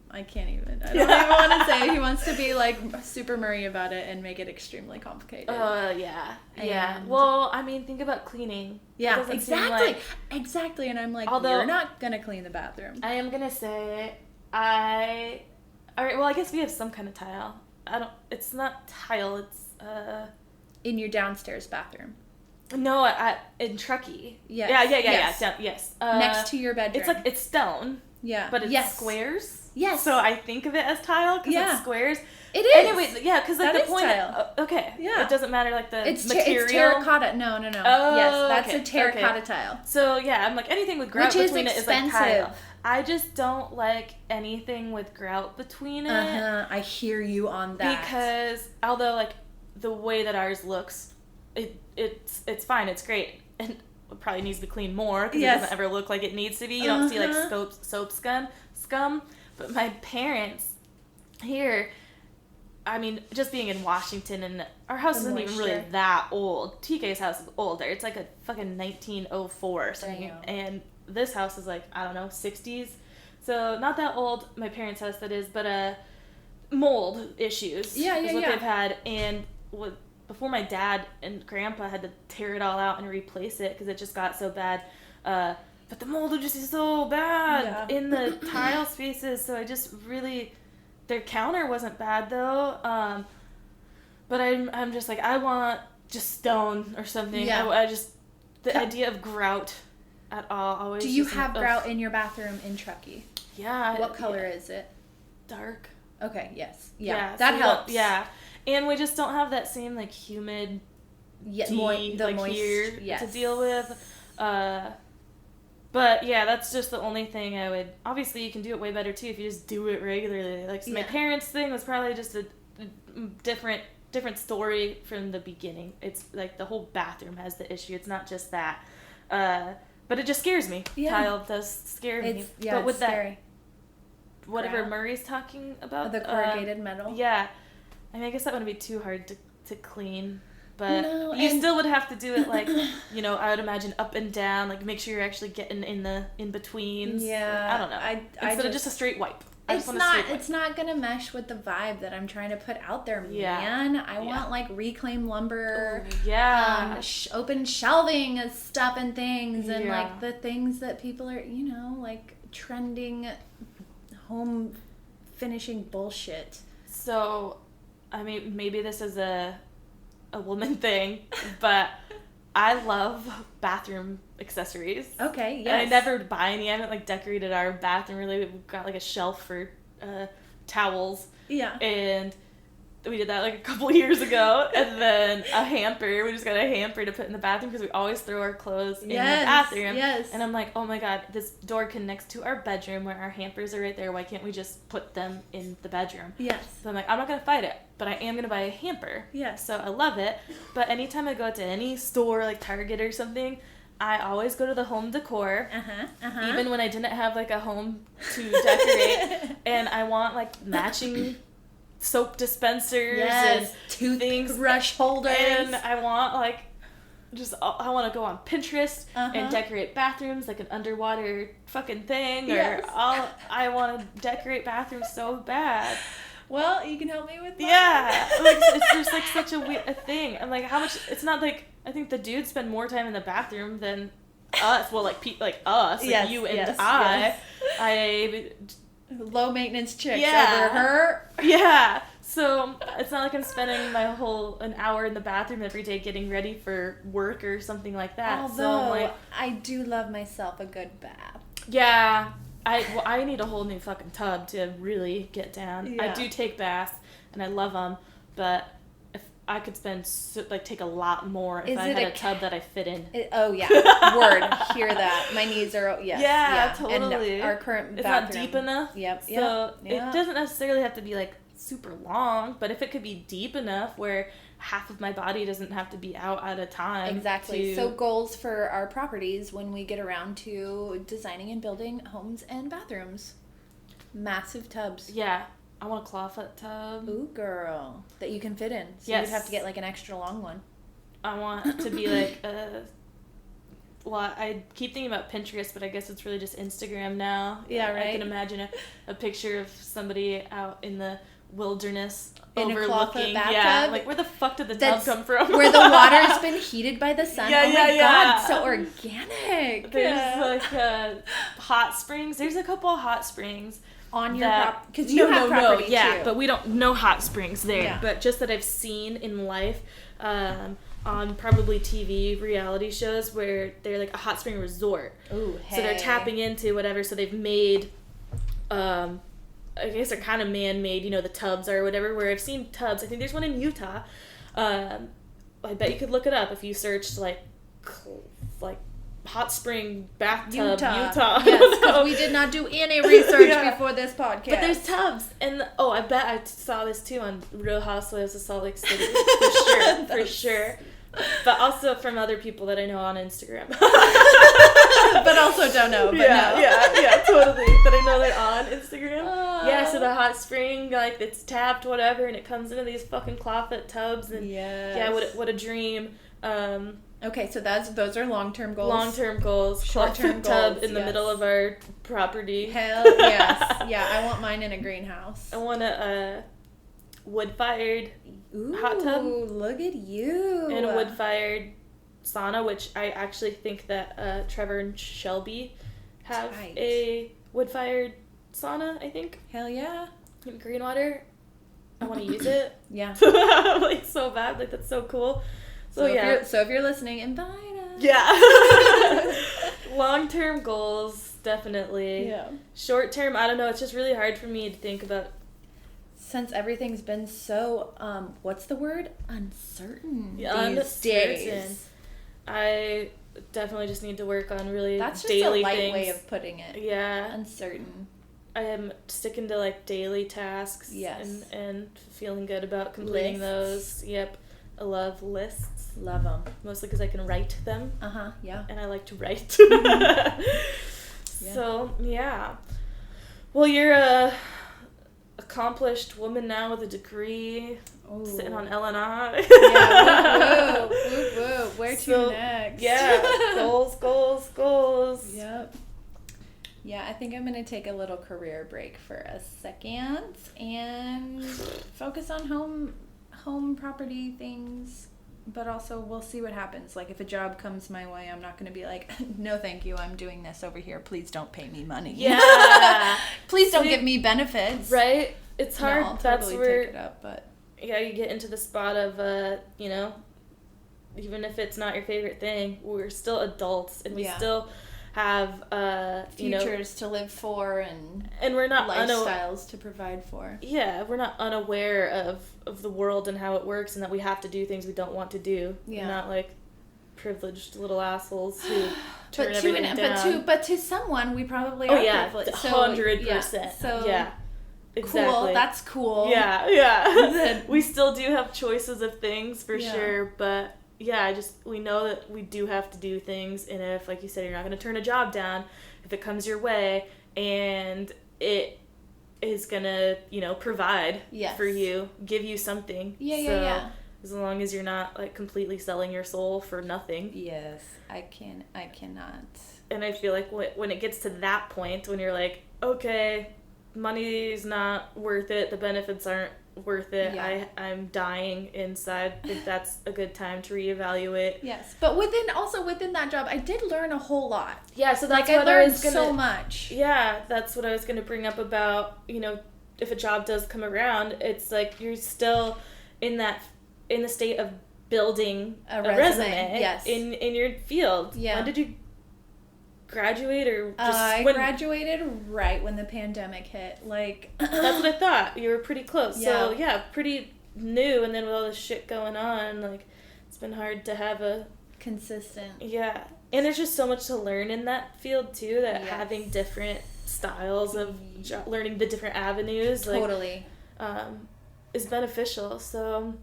I can't even. I don't even want to say. He wants to be super Murray about it and make it extremely complicated. Yeah. Well, I mean, think about cleaning. Yeah, exactly. And I'm although, you're not gonna clean the bathroom. I am gonna say, all right. Well, I guess we have some kind of tile. It's not tile. It's in your downstairs bathroom. No, in Truckee. Yes. Yeah. Yes. Next to your bedroom. It's stone. Yeah. But it's squares. Yes. So I think of it as tile because it's squares. It is. Anyway, yeah, because the point. Tile. Okay. Yeah. It doesn't matter material. It's terracotta. No. Oh, yes, that's a terracotta tile. So yeah, I'm anything with grout between it is tile. I just don't like anything with grout between it. I hear you on that. Because although the way that ours looks, it's fine. It's great. And it probably needs to be cleaned more because it doesn't ever look like it needs to be. You don't see soap scum. But my parents here, I mean, just being in Washington, and our house isn't even really that old. TK's house is older. It's a fucking 1904 or something. And this house is I don't know, 60s. So not that old, my parents' house that is, but mold issues is what they've had. And before my dad and grandpa had to tear it all out and replace it because it just got so bad. But the mold would just be so bad in the tile spaces. So I just really, their counter wasn't bad though. But I'm just I want just stone or something. Yeah. I just, the idea of grout at all always. Do you have grout in your bathroom in Truckee? Yeah. What color is it? Dark. Okay, yes. Yeah, that helps. Yeah. And we just don't have that same humid moist here to deal with. But yeah, that's just the only thing I would. Obviously, you can do it way better too if you just do it regularly. My parents' thing was probably just a different story from the beginning. It's the whole bathroom has the issue. It's not just that. But it just scares me. Yeah. Tile does scare me. But with that, scary. Whatever Murray's talking about, the corrugated metal. Yeah, I mean, I guess that wouldn't be too hard to clean. But you still would have to do it I would imagine up and down, make sure you're actually getting in the in-betweens. Yeah. I don't know. Instead of just a straight wipe. It's not going to mesh with the vibe that I'm trying to put out there, man. I want reclaimed lumber. Ooh, yeah. Open shelving of stuff and things and the things that people are, trending home finishing bullshit? So, I mean, maybe this is a woman thing, but I love bathroom accessories. Okay, yes. And I never buy any. I haven't, like, decorated our bathroom, really. We've got, like, a shelf for towels. Yeah. And we did that, like, a couple years ago. And then a hamper. We just got a hamper to put in the bathroom because we always throw our clothes in the bathroom. Yes. And I'm like, oh my god, this door connects to our bedroom where our hampers are right there. Why can't we just put them in the bedroom? Yes. So I'm like, I'm not going to fight it, but I am going to buy a hamper. Yes. So I love it. But anytime I go to any store, like Target or something, I always go to the home decor. Even when I didn't have, like, a home to decorate. And I want, like, matching soap dispensers and toothbrush holders. And I want, like, I want to go on Pinterest and decorate bathrooms like an underwater fucking thing. Yes. Or I want to decorate bathrooms so bad. Well, you can help me with that. Yeah. Like, it's just, like, such a thing. I'm like, how much, it's not like, I think the dudes spend more time in the bathroom than us. Well, like, us, like yes, you and yes, I. Yes. Low maintenance chicks Yeah. over her. Yeah. So it's not like I'm spending an hour in the bathroom every day getting ready for work or something like that. Although, so I'm like, I do love myself a good bath. yeah. I need a whole new fucking tub to really get down. Yeah. I do take baths and I love them, but if I could take a lot more if I had a tub that I fit in. Oh yeah, word. Hear that? My needs are yes. Yeah, totally. And our current it's bathroom. not deep enough. Yep. So it doesn't necessarily have to be like super long, but if it could be deep enough where half of my body doesn't have to be out at a time. Exactly. So goals for our properties when we get around to designing and building homes and bathrooms. Massive tubs. Yeah. I want a clawfoot tub. Ooh, girl. That you can fit in. So yes. you'd have to get like an extra long one. I want it to be like well, I keep thinking about Pinterest, but I guess it's really just Instagram now. Yeah, right. I can imagine a picture of somebody out in the wilderness in overlooking. a bathtub. Yeah, like where the fuck did the tub come from? Where the water's been heated by the sun. Yeah, oh my yeah. god, so organic. There's like hot springs. There's a couple of hot springs on your property, because you have property too. Yeah, but we don't know hot springs there. Yeah. But just that I've seen in life, on probably TV reality shows where they're like a hot spring resort. Ooh, hey. So they're tapping into whatever. So they've made, I guess they're kind of man-made, the tubs or whatever, where I've seen tubs. I think there's one in Utah. I bet you could look it up if you searched, like hot spring bathtub Utah. Yes, because we did not do any research before this podcast. But there's tubs. And, I bet I saw this, too, on Real Housewives of Salt Lake City. For sure. For sure. But also from other people that I know on Instagram. But also don't know. But yeah, totally. That I know they're on Instagram. Yeah, so the hot spring, like, it's tapped, whatever, and it comes into these fucking clawfoot tubs. And yeah, what a dream. Okay, so those are long-term goals. Long-term goals. Short-term tub goals, in the middle of our property. Hell yes. Yeah, I want mine in a greenhouse. I want a wood-fired hot tub. Ooh, look at you. And a wood-fired sauna, which I actually think that Trevor and Shelby have a wood-fired sauna, I think. Hell yeah. In Greenwater. I want to use it. Yeah. Like, so bad. Like, that's so cool. So yeah. If you're listening, invite us. Yeah. Long-term goals, definitely. Yeah. Short-term, I don't know. It's just really hard for me to think about. Since everything's been so, what's the word? Uncertain. Yeah, these days. I definitely just need to work on really That's just daily a light things. way of putting it. Yeah. Uncertain. I am sticking to like daily tasks. Yes. And feeling good about completing those. Yep. I love lists. Love them. Mostly because I can write them. Yeah. And I like to write. Yeah. So, yeah. Well, you're a accomplished woman now with a degree. Ooh. Sitting on L&I. Yeah, woo. Where to next? Yeah, goals. Yep. Yeah, I think I'm going to take a little career break for a second and focus on home property things, but also we'll see what happens. Like if a job comes my way, I'm not going to be like, no, thank you. I'm doing this over here. Please don't pay me money. Yeah. Please don't give me benefits. Right? It's hard. No, I'll That's totally where, take it up, but yeah, you get into the spot of, you know, even if it's not your favorite thing, we're still adults and we still have, futures to live for and we're not lifestyles to provide for. Yeah, we're not unaware of the world and how it works and that we have to do things we don't want to do. Yeah. We're not like privileged little assholes who turn everything down. But to someone, we probably are privileged. 100%. So yeah. Exactly. Cool. That's cool. Yeah. We still do have choices of things for sure, but yeah, we know that we do have to do things, and if, like you said, you're not going to turn a job down if it comes your way, and it is going to, you know, provide for you, give you something. Yeah. As long as you're not, like, completely selling your soul for nothing. Yes, I cannot. And I feel like when it gets to that point, when you're like, okay, money's not worth it, the benefits aren't worth it, I'm dying inside, I think that's a good time to reevaluate. Yes, but within that job, I did learn a whole lot. Yeah, so that's like, what I learned was gonna, so much. Yeah, that's what I was going to bring up about, you know, if a job does come around, it's like you're still in the state of building a resume in your field. Yeah. When did you graduate or just I graduated right when the pandemic hit. Like that's what I thought. You were pretty close. Yeah. So yeah, pretty new, and then with all this shit going on, like it's been hard to have a consistent. Yeah. And there's just so much to learn in that field too, that having different styles of learning the different avenues totally is beneficial. So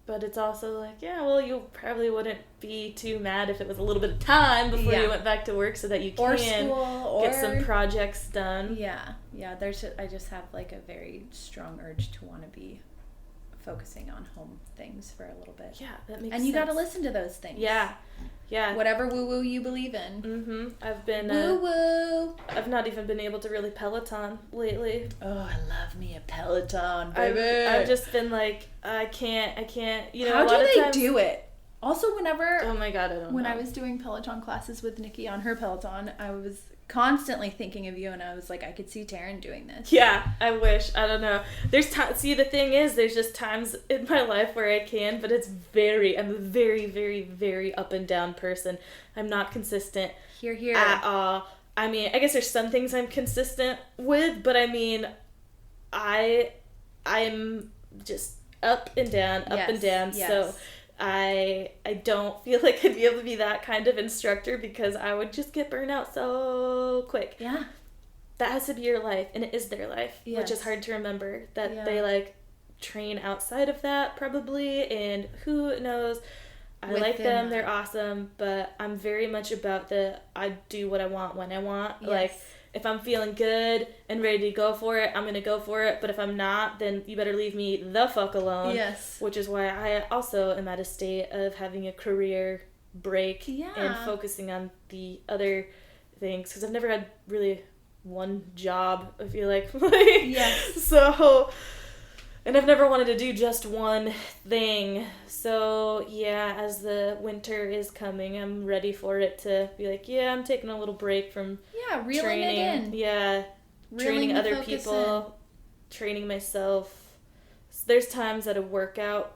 but it's also like, yeah, well, you probably wouldn't be too mad if it was a little bit of time before you went back to work so that you can get some projects done. Yeah. I just have like a very strong urge to want to be focusing on home things for a little bit. Yeah, that makes sense. And you got to listen to those things. Yeah. Whatever woo-woo you believe in. Mm-hmm. I've been... woo-woo! I've not even been able to really Peloton lately. Oh, I love me a Peloton, baby! I've just been like, I can't, you know, how a lot do of they times, do it? Also, whenever... Oh my God, I don't know. When I was doing Peloton classes with Nikki on her Peloton, I was constantly thinking of you, and I was like, I could see Taryn doing this. Yeah, I wish. I don't know. See, the thing is, there's just times in my life where I can, but I'm a very, very, very up and down person. I'm not consistent here at all. I mean, I guess there's some things I'm consistent with, but I mean, I'm just up and down, and down. Yes. So I don't feel like I'd be able to be that kind of instructor because I would just get burned out so quick. Yeah. That has to be your life, and it is their life, which is hard to remember, that they, like, train outside of that, probably, and who knows. I like them, they're awesome, but I'm very much about I do what I want when I want. Yes. Like, if I'm feeling good and ready to go for it, I'm going to go for it. But if I'm not, then you better leave me the fuck alone. Yes. Which is why I also am at a state of having a career break and focusing on the other things. Because I've never had really one job, I feel like. Yes. So, and I've never wanted to do just one thing. So, yeah, as the winter is coming, I'm ready for it to be like, I'm taking a little break from reeling training. It in. Yeah, reeling training other people, training myself. So there's times that a workout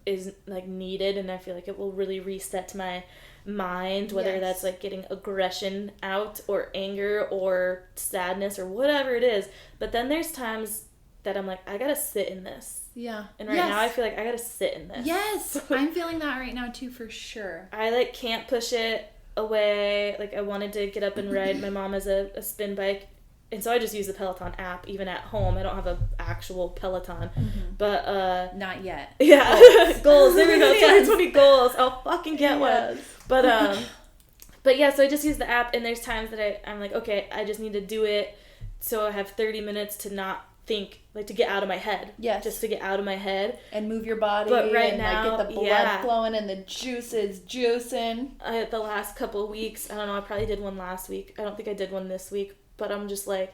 is, like, needed, and I feel like it will really reset my mind, whether that's, like, getting aggression out or anger or sadness or whatever it is. But then there's times that I'm like, I gotta sit in this. Yeah. And now I feel like I gotta sit in this. Yes. I'm feeling that right now too, for sure. I, like, can't push it away. Like, I wanted to get up and ride. My mom has a spin bike, and so I just use the Peloton app even at home. I don't have an actual Peloton. But not yet. Yeah. Goals. There we go. 2020 goals. I'll fucking get one. But yeah, so I just use the app, and there's times that I'm like, okay, I just need to do it so I have 30 minutes to not think, like, to get out of my head. Yes. Just to get out of my head. And move your body. But right now, like, get the blood flowing and the juices juicing. The last couple of weeks, I don't know, I probably did one last week. I don't think I did one this week. But I'm just like,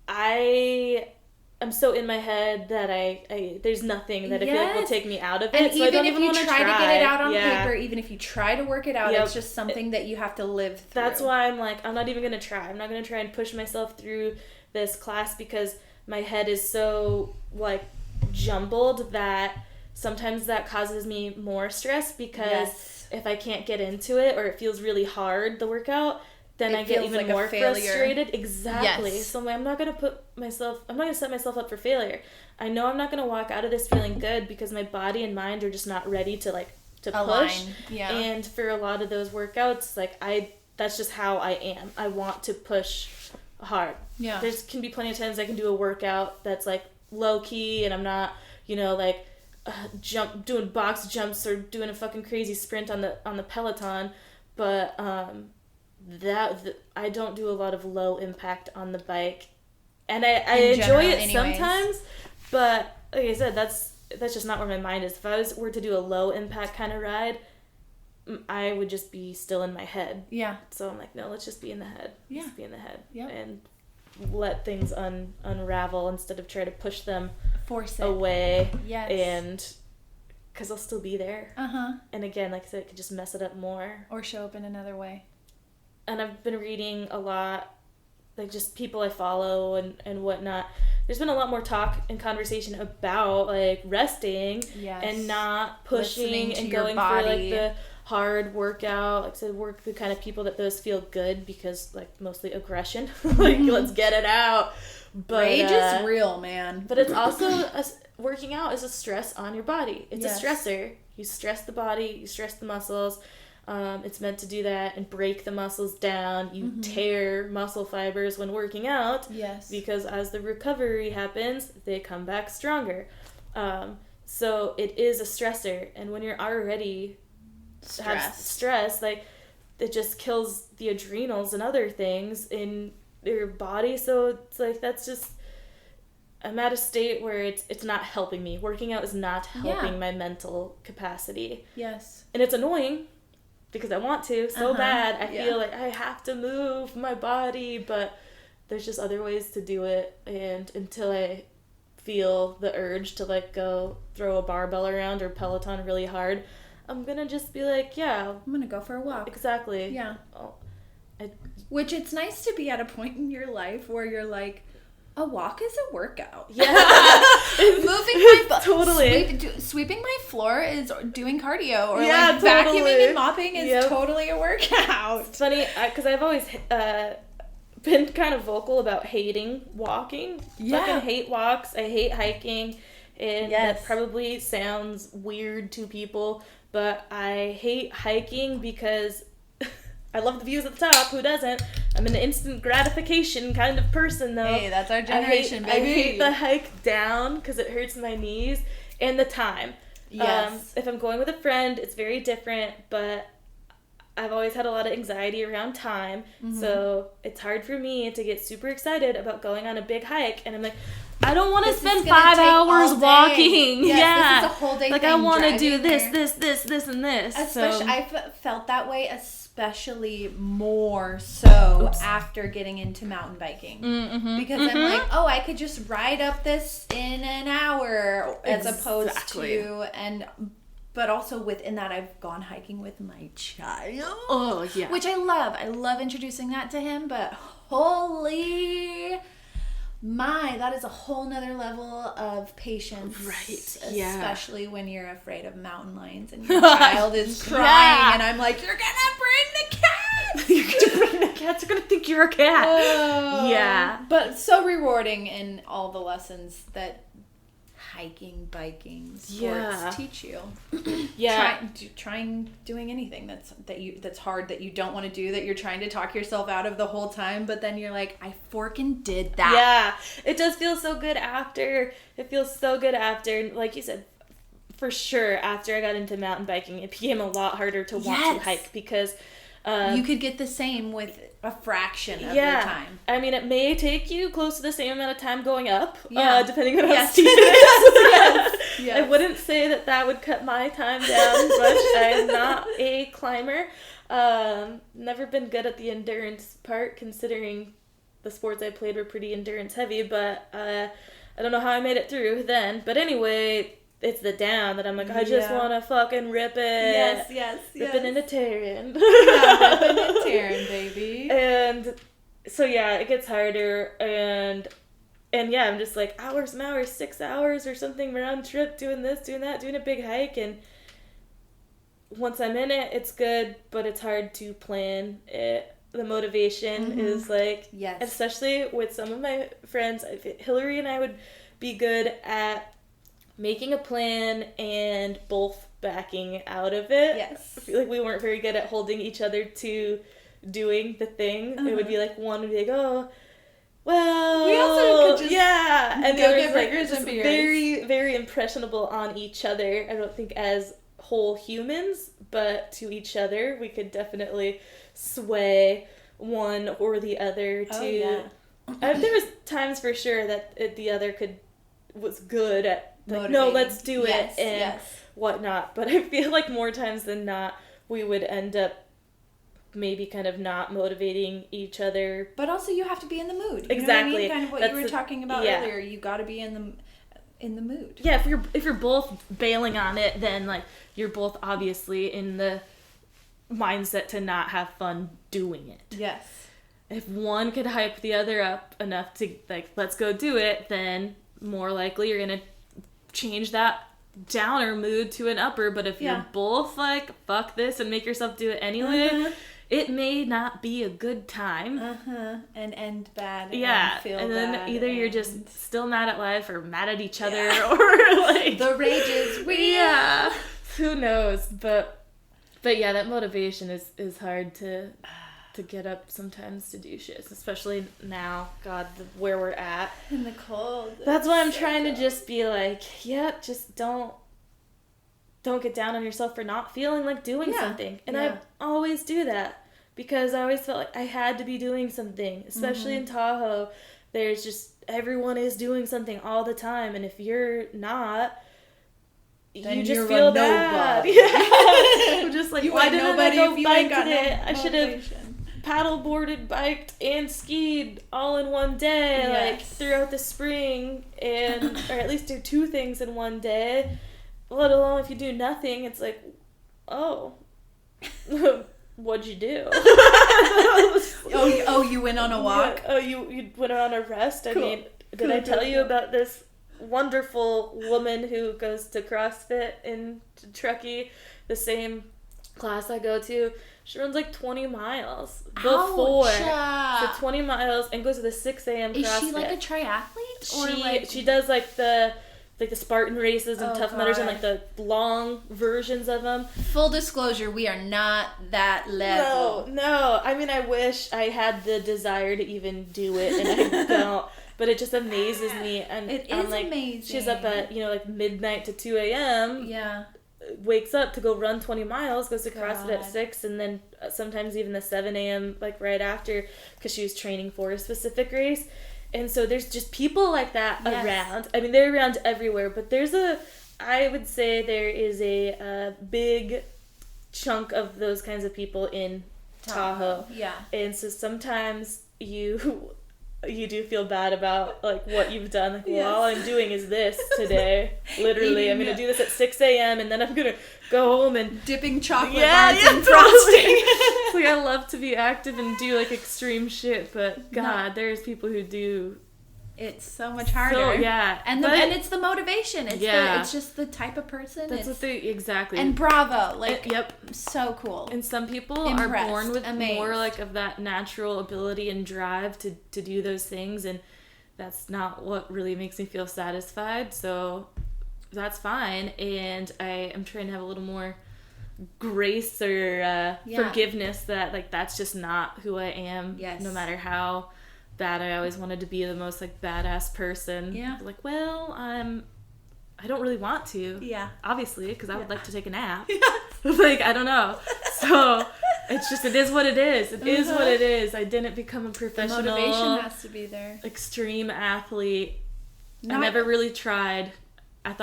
I I'm so in my head that I there's nothing that I feel like will take me out of it. And so I don't even even if want you to try to get it out on Yeah. paper, even if you try to work it out, Yep. it's just something that you have to live through. That's why I'm like, I'm not even going to try. I'm not going to try and push myself through this class because my head is so, like, jumbled that sometimes that causes me more stress because if I can't get into it or it feels really hard, the workout, then I get even like more frustrated. Exactly. Yes. So I'm not going to set myself up for failure. I know I'm not going to walk out of this feeling good because my body and mind are just not ready to align. Push. Yeah. And for a lot of those workouts, like that's just how I am. I want to push hard. Yeah. There can be plenty of times I can do a workout that's like low key and I'm not, like doing box jumps or doing a fucking crazy sprint on the Peloton, but I don't do a lot of low impact on the bike, and I enjoy it sometimes, but like I said, that's just not where my mind is. If I were to do a low impact kind of ride, I would just be still in my head. Yeah. So I'm like, no, let's just be in the head. Yeah. Let's be in the head. Yep. And let things unravel instead of try to push them force it away. Yes. And because they'll still be there. Uh-huh. And again, like I said, it could just mess it up more. Or show up in another way. And I've been reading a lot, like just people I follow and whatnot. There's been a lot more talk and conversation about like resting and not pushing and going for like the hard workout. Like I said, work the kind of people that those feel good because like mostly aggression. Like let's get it out. But rage is real, man. But it's also working out is a stress on your body. It's a stressor. You stress the body, you stress the muscles. It's meant to do that and break the muscles down. You tear muscle fibers when working out. Yes. Because as the recovery happens, they come back stronger. So it is a stressor. And when you're already have stress, like it just kills the adrenals and other things in your body. So it's like that's just I'm at a state where it's not helping me. Working out is not helping my mental capacity. Yes. And it's annoying. Because I want to so bad. I feel like I have to move my body, but there's just other ways to do it. And until I feel the urge to like go throw a barbell around or Peloton really hard, I'm gonna just be like, yeah, I'm gonna go for a walk. Exactly. Yeah. Oh, which it's nice to be at a point in your life where you're like, a walk is a workout. Yeah. Moving my totally. Sweeping my floor is doing cardio, or like vacuuming and mopping is totally a workout. It's funny because I've always been kind of vocal about hating walking. Yeah. Fucking hate walks. I hate hiking, and that probably sounds weird to people, but I hate hiking because I love the views at the top. Who doesn't? I'm an instant gratification kind of person, though. Hey, that's our generation, baby. I hate the hike down because it hurts my knees and the time. Yes. If I'm going with a friend, it's very different, but I've always had a lot of anxiety around time, so it's hard for me to get super excited about going on a big hike, and I'm like, I don't want to spend 5 hours walking. Yes, this is a whole day like thing. I want to do this, and this. Especially, I've felt that way, especially more so after getting into mountain biking. Because I'm like, oh, I could just ride up this in an hour as opposed to, but also within that, I've gone hiking with my child. Oh, yeah. Which I love. I love introducing that to him, but holy... that is a whole nother level of patience. Right. Especially when you're afraid of mountain lions and your child is crying and I'm like, you're gonna bring the cats! You're gonna bring the cats. They're gonna think you're a cat. Yeah. But so rewarding in all the lessons that hiking, biking, sports teach you. Trying doing anything that's hard, that you don't want to do, that you're trying to talk yourself out of the whole time, but then you're like, I forking did that. Yeah. It does feel so good after. It feels so good after. Like you said, for sure, after I got into mountain biking, it became a lot harder to want to hike because you could get the same with a fraction of your time. I mean, it may take you close to the same amount of time going up, depending on how steep it is. Yes. I wouldn't say that would cut my time down much. I'm not a climber. Never been good at the endurance part, considering the sports I played were pretty endurance heavy, but I don't know how I made it through then. But anyway, it's the down that I'm like, I just want to fucking rip it. Yes. Ripping and a tearing. Yeah, ripping and tearing, baby. And so, yeah, it gets harder. And yeah, I'm just like, hours and hours, 6 hours or something round trip, doing this, doing that, doing a big hike. And once I'm in it, it's good, but it's hard to plan it. The motivation is like, especially with some of my friends, Hillary and I would be good at making a plan and both backing out of it. Yes. I feel like we weren't very good at holding each other to doing the thing. It would be like, one would be like, oh, well, we also could just and go the get other's like burgers and beers. Very, very impressionable on each other. I don't think as whole humans, but to each other, we could definitely sway one or the other to. There was times for sure that the other was good at like, no, let's do it and whatnot. But I feel like more times than not, we would end up maybe kind of not motivating each other. But also, you have to be in the mood. Exactly. You know what I mean? Kind of what you were talking about earlier. You got to be in the mood. Yeah, if you're both bailing on it, then like you're both obviously in the mindset to not have fun doing it. Yes. If one could hype the other up enough to like, let's go do it, then more likely you're gonna change that downer mood to an upper. But if you're both like, fuck this and make yourself do it anyway, it may not be a good time. And end bad. Yeah. And feel and then bad either you're just still mad at life or mad at each other or like the rage is real. Yeah. Who knows? But yeah, that motivation is hard to get up sometimes to do shit, especially now. God, where we're at in the cold. That's why I'm trying to just be like, just don't get down on yourself for not feeling like doing something. And I always do that because I always felt like I had to be doing something, especially in Tahoe. There's just everyone is doing something all the time, and if you're not, then you just feel bad. Yeah. I'm just like, why didn't I go bike today? I should have paddleboarded, biked, and skied all in one day, like throughout the spring, or at least do 2 things in one day. Let alone if you do nothing, it's like, oh, what'd you do? You went on a walk? Yeah. Oh, you went on a rest? I mean, did I tell you about this wonderful woman who goes to CrossFit in Truckee, the same class I go to? She runs like 20 miles before. So 20 miles and goes to the 6 a.m. CrossFit. Is she like a triathlete? Or she does like the Spartan races and Tough Mudders and like the long versions of them. Full disclosure, we are not that level. No. I mean, I wish I had the desire to even do it, and I don't. But it just amazes me. And it I'm is like, amazing. She's up at, like midnight to 2 a.m. Yeah. Wakes up to go run 20 miles, goes to CrossFit at 6, and then sometimes even the 7 a.m. like right after, because she was training for a specific race. And so there's just people like that around. I mean, they're around everywhere, but I would say there is a big chunk of those kinds of people in Tahoe. Yeah. And so sometimes you do feel bad about like what you've done. Like, well, all I'm doing is this today. Literally, I'm gonna do this at 6 a.m. and then I'm gonna go home and dipping chocolate bars in frosting. Like, I love to be active and do like extreme shit, but God, there's people who do. It's so much harder. And it's the motivation. It's just the type of person. That's what they exactly. And bravo, so cool. And some people are born with more like of that natural ability and drive to do those things, and that's not what really makes me feel satisfied. So that's fine, and I am trying to have a little more grace or forgiveness that like that's just not who I am. No matter how bad I always wanted to be the most like badass person. Like, well, I don't really want to. Obviously, because I would like to take a nap. Like, I don't know. So it's just, it is what it is. It is what it is. I didn't become a professional. The motivation has to be there. Extreme athlete. I never really tried. I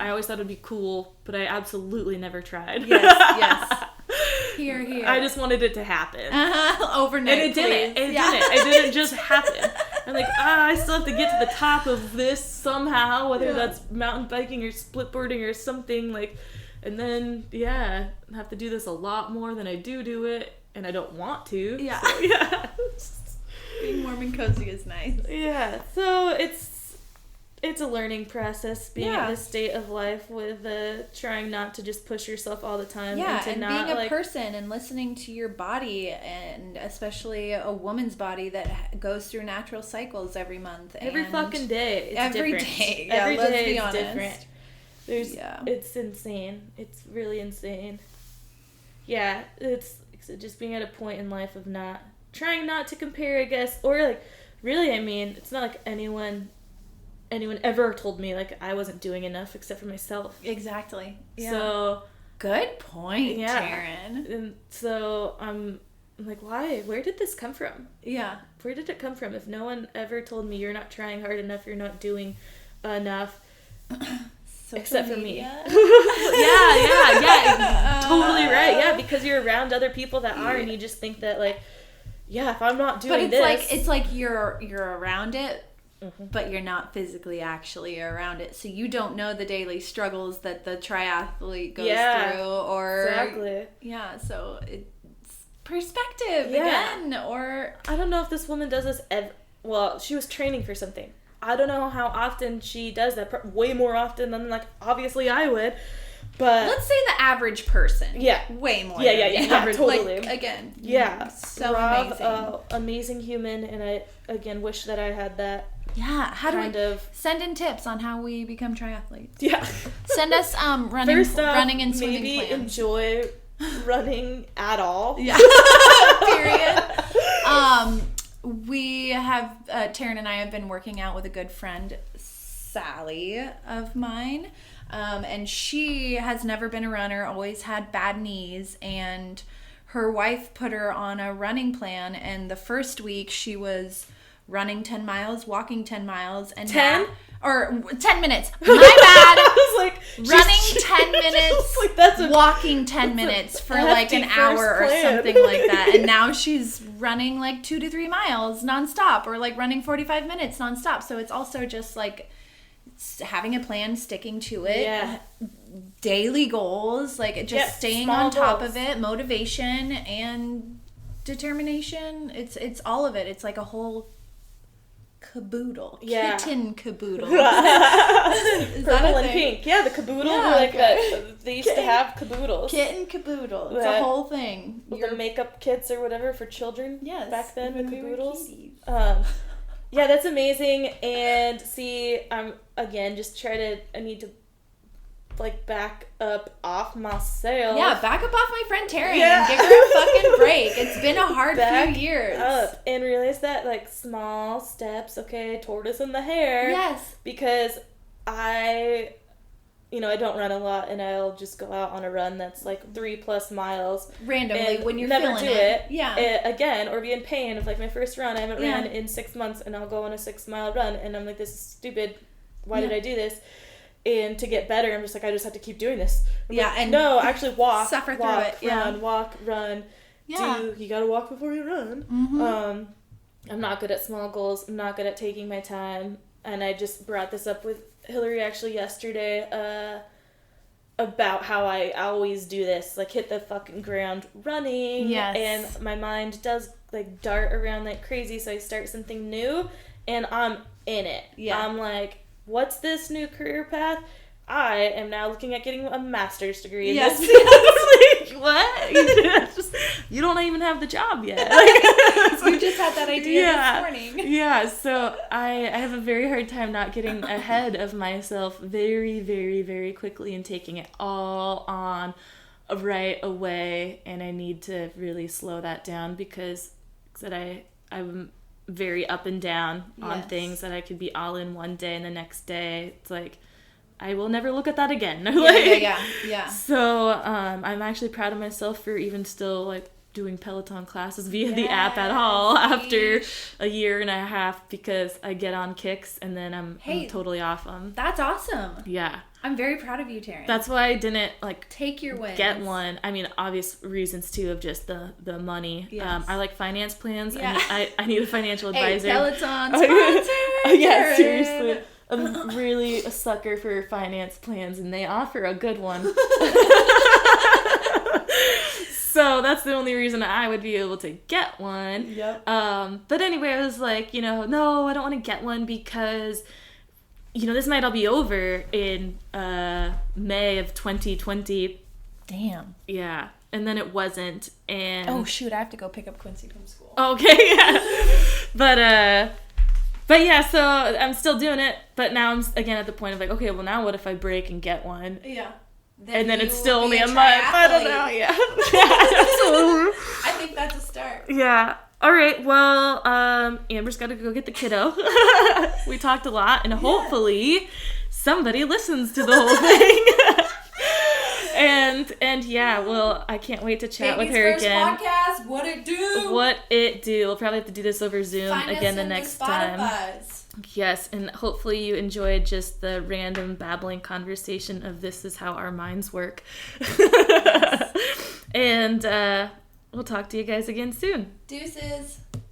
always thought it would be cool, but I absolutely never tried. Yes. Here. I just wanted it to happen. Overnight. And it didn't. It didn't just happen. I'm like, I still have to get to the top of this somehow, whether that's mountain biking or split boarding or something, like, and then, I have to do this a lot more than I do it, and I don't want to. Yeah. So, yeah. Being warm and cozy is nice. Yeah, so it's a learning process being in this state of life with trying not to just push yourself all the time. And not, being a person and listening to your body, and especially a woman's body that goes through natural cycles every month. Every fucking day. It's every different. day. Every let's day be is honest. different. It's insane. It's really insane. Yeah, it's just being at a point in life of trying not to compare, I guess, or like, really, I mean, it's not like anyone ever told me like I wasn't doing enough except for myself. Exactly. Yeah. So good point, Taryn. And so I'm like, why? Where did this come from? Yeah. Where did it come from? If no one ever told me you're not trying hard enough, you're not doing enough. Except for me. Yeah. Totally right. Yeah, because you're around other people that are, and you just think that like, if I'm not doing but it's like you're around it, but you're not physically actually around it, so you don't know the daily struggles that the triathlete goes through, or exactly. Yeah, so it's perspective again, or I don't know if this woman does this well, she was training for something. I don't know how often she does that. Way more often than, like, obviously I would. But let's say the average person. Yeah. Way more. Yeah, totally. Like, again. Yeah. So Rob, amazing. Amazing human, and I, again, wish that I had that. Yeah. How do we send in tips on how we become triathletes? Yeah. Send us running and swimming maybe plans. Enjoy running at all. Yeah. Period. We have, Taryn and I have been working out with a good friend, Sally, of mine. And she has never been a runner, always had bad knees, and her wife put her on a running plan, and the first week she was running 10 miles, walking 10 miles, and 10? Or 10 minutes. My bad. I was like, running 10 minutes, like, walking 10 minutes for like an hour or something like that. And now she's running like 2 to 3 miles nonstop, or like running 45 minutes nonstop. So it's also just like having a plan, sticking to it, daily goals, like just staying on top of it, motivation and determination. It's all of it. It's like a whole caboodle. Kitten caboodle. Purple and pink. Yeah, the caboodle. That they used to have caboodles. Kitten caboodle. It's a whole thing. With the makeup kits or whatever for children. Yes. Back then, the caboodles. Yeah, that's amazing. And see, again, I need to like back up off myself. Yeah, back up off my friend Taryn and give her a fucking break. It's been a hard few years. Up and realize that like small steps, tortoise in the hare. Yes. Because I don't run a lot, and I'll just go out on a run that's like 3+ miles randomly when you're never feeling do it. Yeah. Again, or be in pain of like my first run. I haven't ran in 6 months, and I'll go on a 6-mile run, and I'm like, this is stupid. Why did I do this? And to get better, I'm just like, I just have to keep doing this. And no, actually walk, suffer through it. Run. Yeah. You gotta walk before you run. Mm-hmm. I'm not good at small goals. I'm not good at taking my time. And I just brought this up with Hillary actually yesterday, about how I always do this, like hit the fucking ground running. Yes. And my mind does like dart around like crazy, so I start something new and I'm in it. Yeah. I'm like, what's this new career path? I am now looking at getting a master's degree in this. Like, what? You don't even have the job yet. You just had that idea this morning. Yeah, so I have a very hard time not getting ahead of myself very, very, very quickly and taking it all on right away. And I need to really slow that down because I'm very up and down on things that I could be all in one day and the next day it's like I will never look at that again. Yeah. So I'm actually proud of myself for even still like doing Peloton classes via the app at all after a year and a half because I get on kicks and then I'm totally off them. That's awesome. Yeah. I'm very proud of you, Taryn. That's why I didn't take your wins. Get one. I mean, obvious reasons too of just the money. Yes. I like finance plans. Yeah. I need a financial advisor. Hey, Peloton sponsor. Yeah, seriously. I'm really a sucker for finance plans, and they offer a good one. So that's the only reason I would be able to get one. Yep. But anyway, I was like, no, I don't want to get one because, this might all be over in May of 2020. Damn. Yeah. And then it wasn't. And oh, shoot. I have to go pick up Quincy from school. Okay, yeah. But yeah, so I'm still doing it. But now I'm, again, at the point of like, okay, well, now what if I break and get one? Yeah. And then it's still only a month. I don't know. Yeah. I think that's a start. Yeah. All right. Well, Amber's got to go get the kiddo. We talked a lot, and hopefully somebody listens to the whole thing. And yeah, well, I can't wait to chat with her again. Podcast, what it do? What it do? We'll probably have to do this over Zoom Find again us the in next the time. Yes, and hopefully you enjoyed just the random babbling conversation of this is how our minds work. Yes. And we'll talk to you guys again soon. Deuces.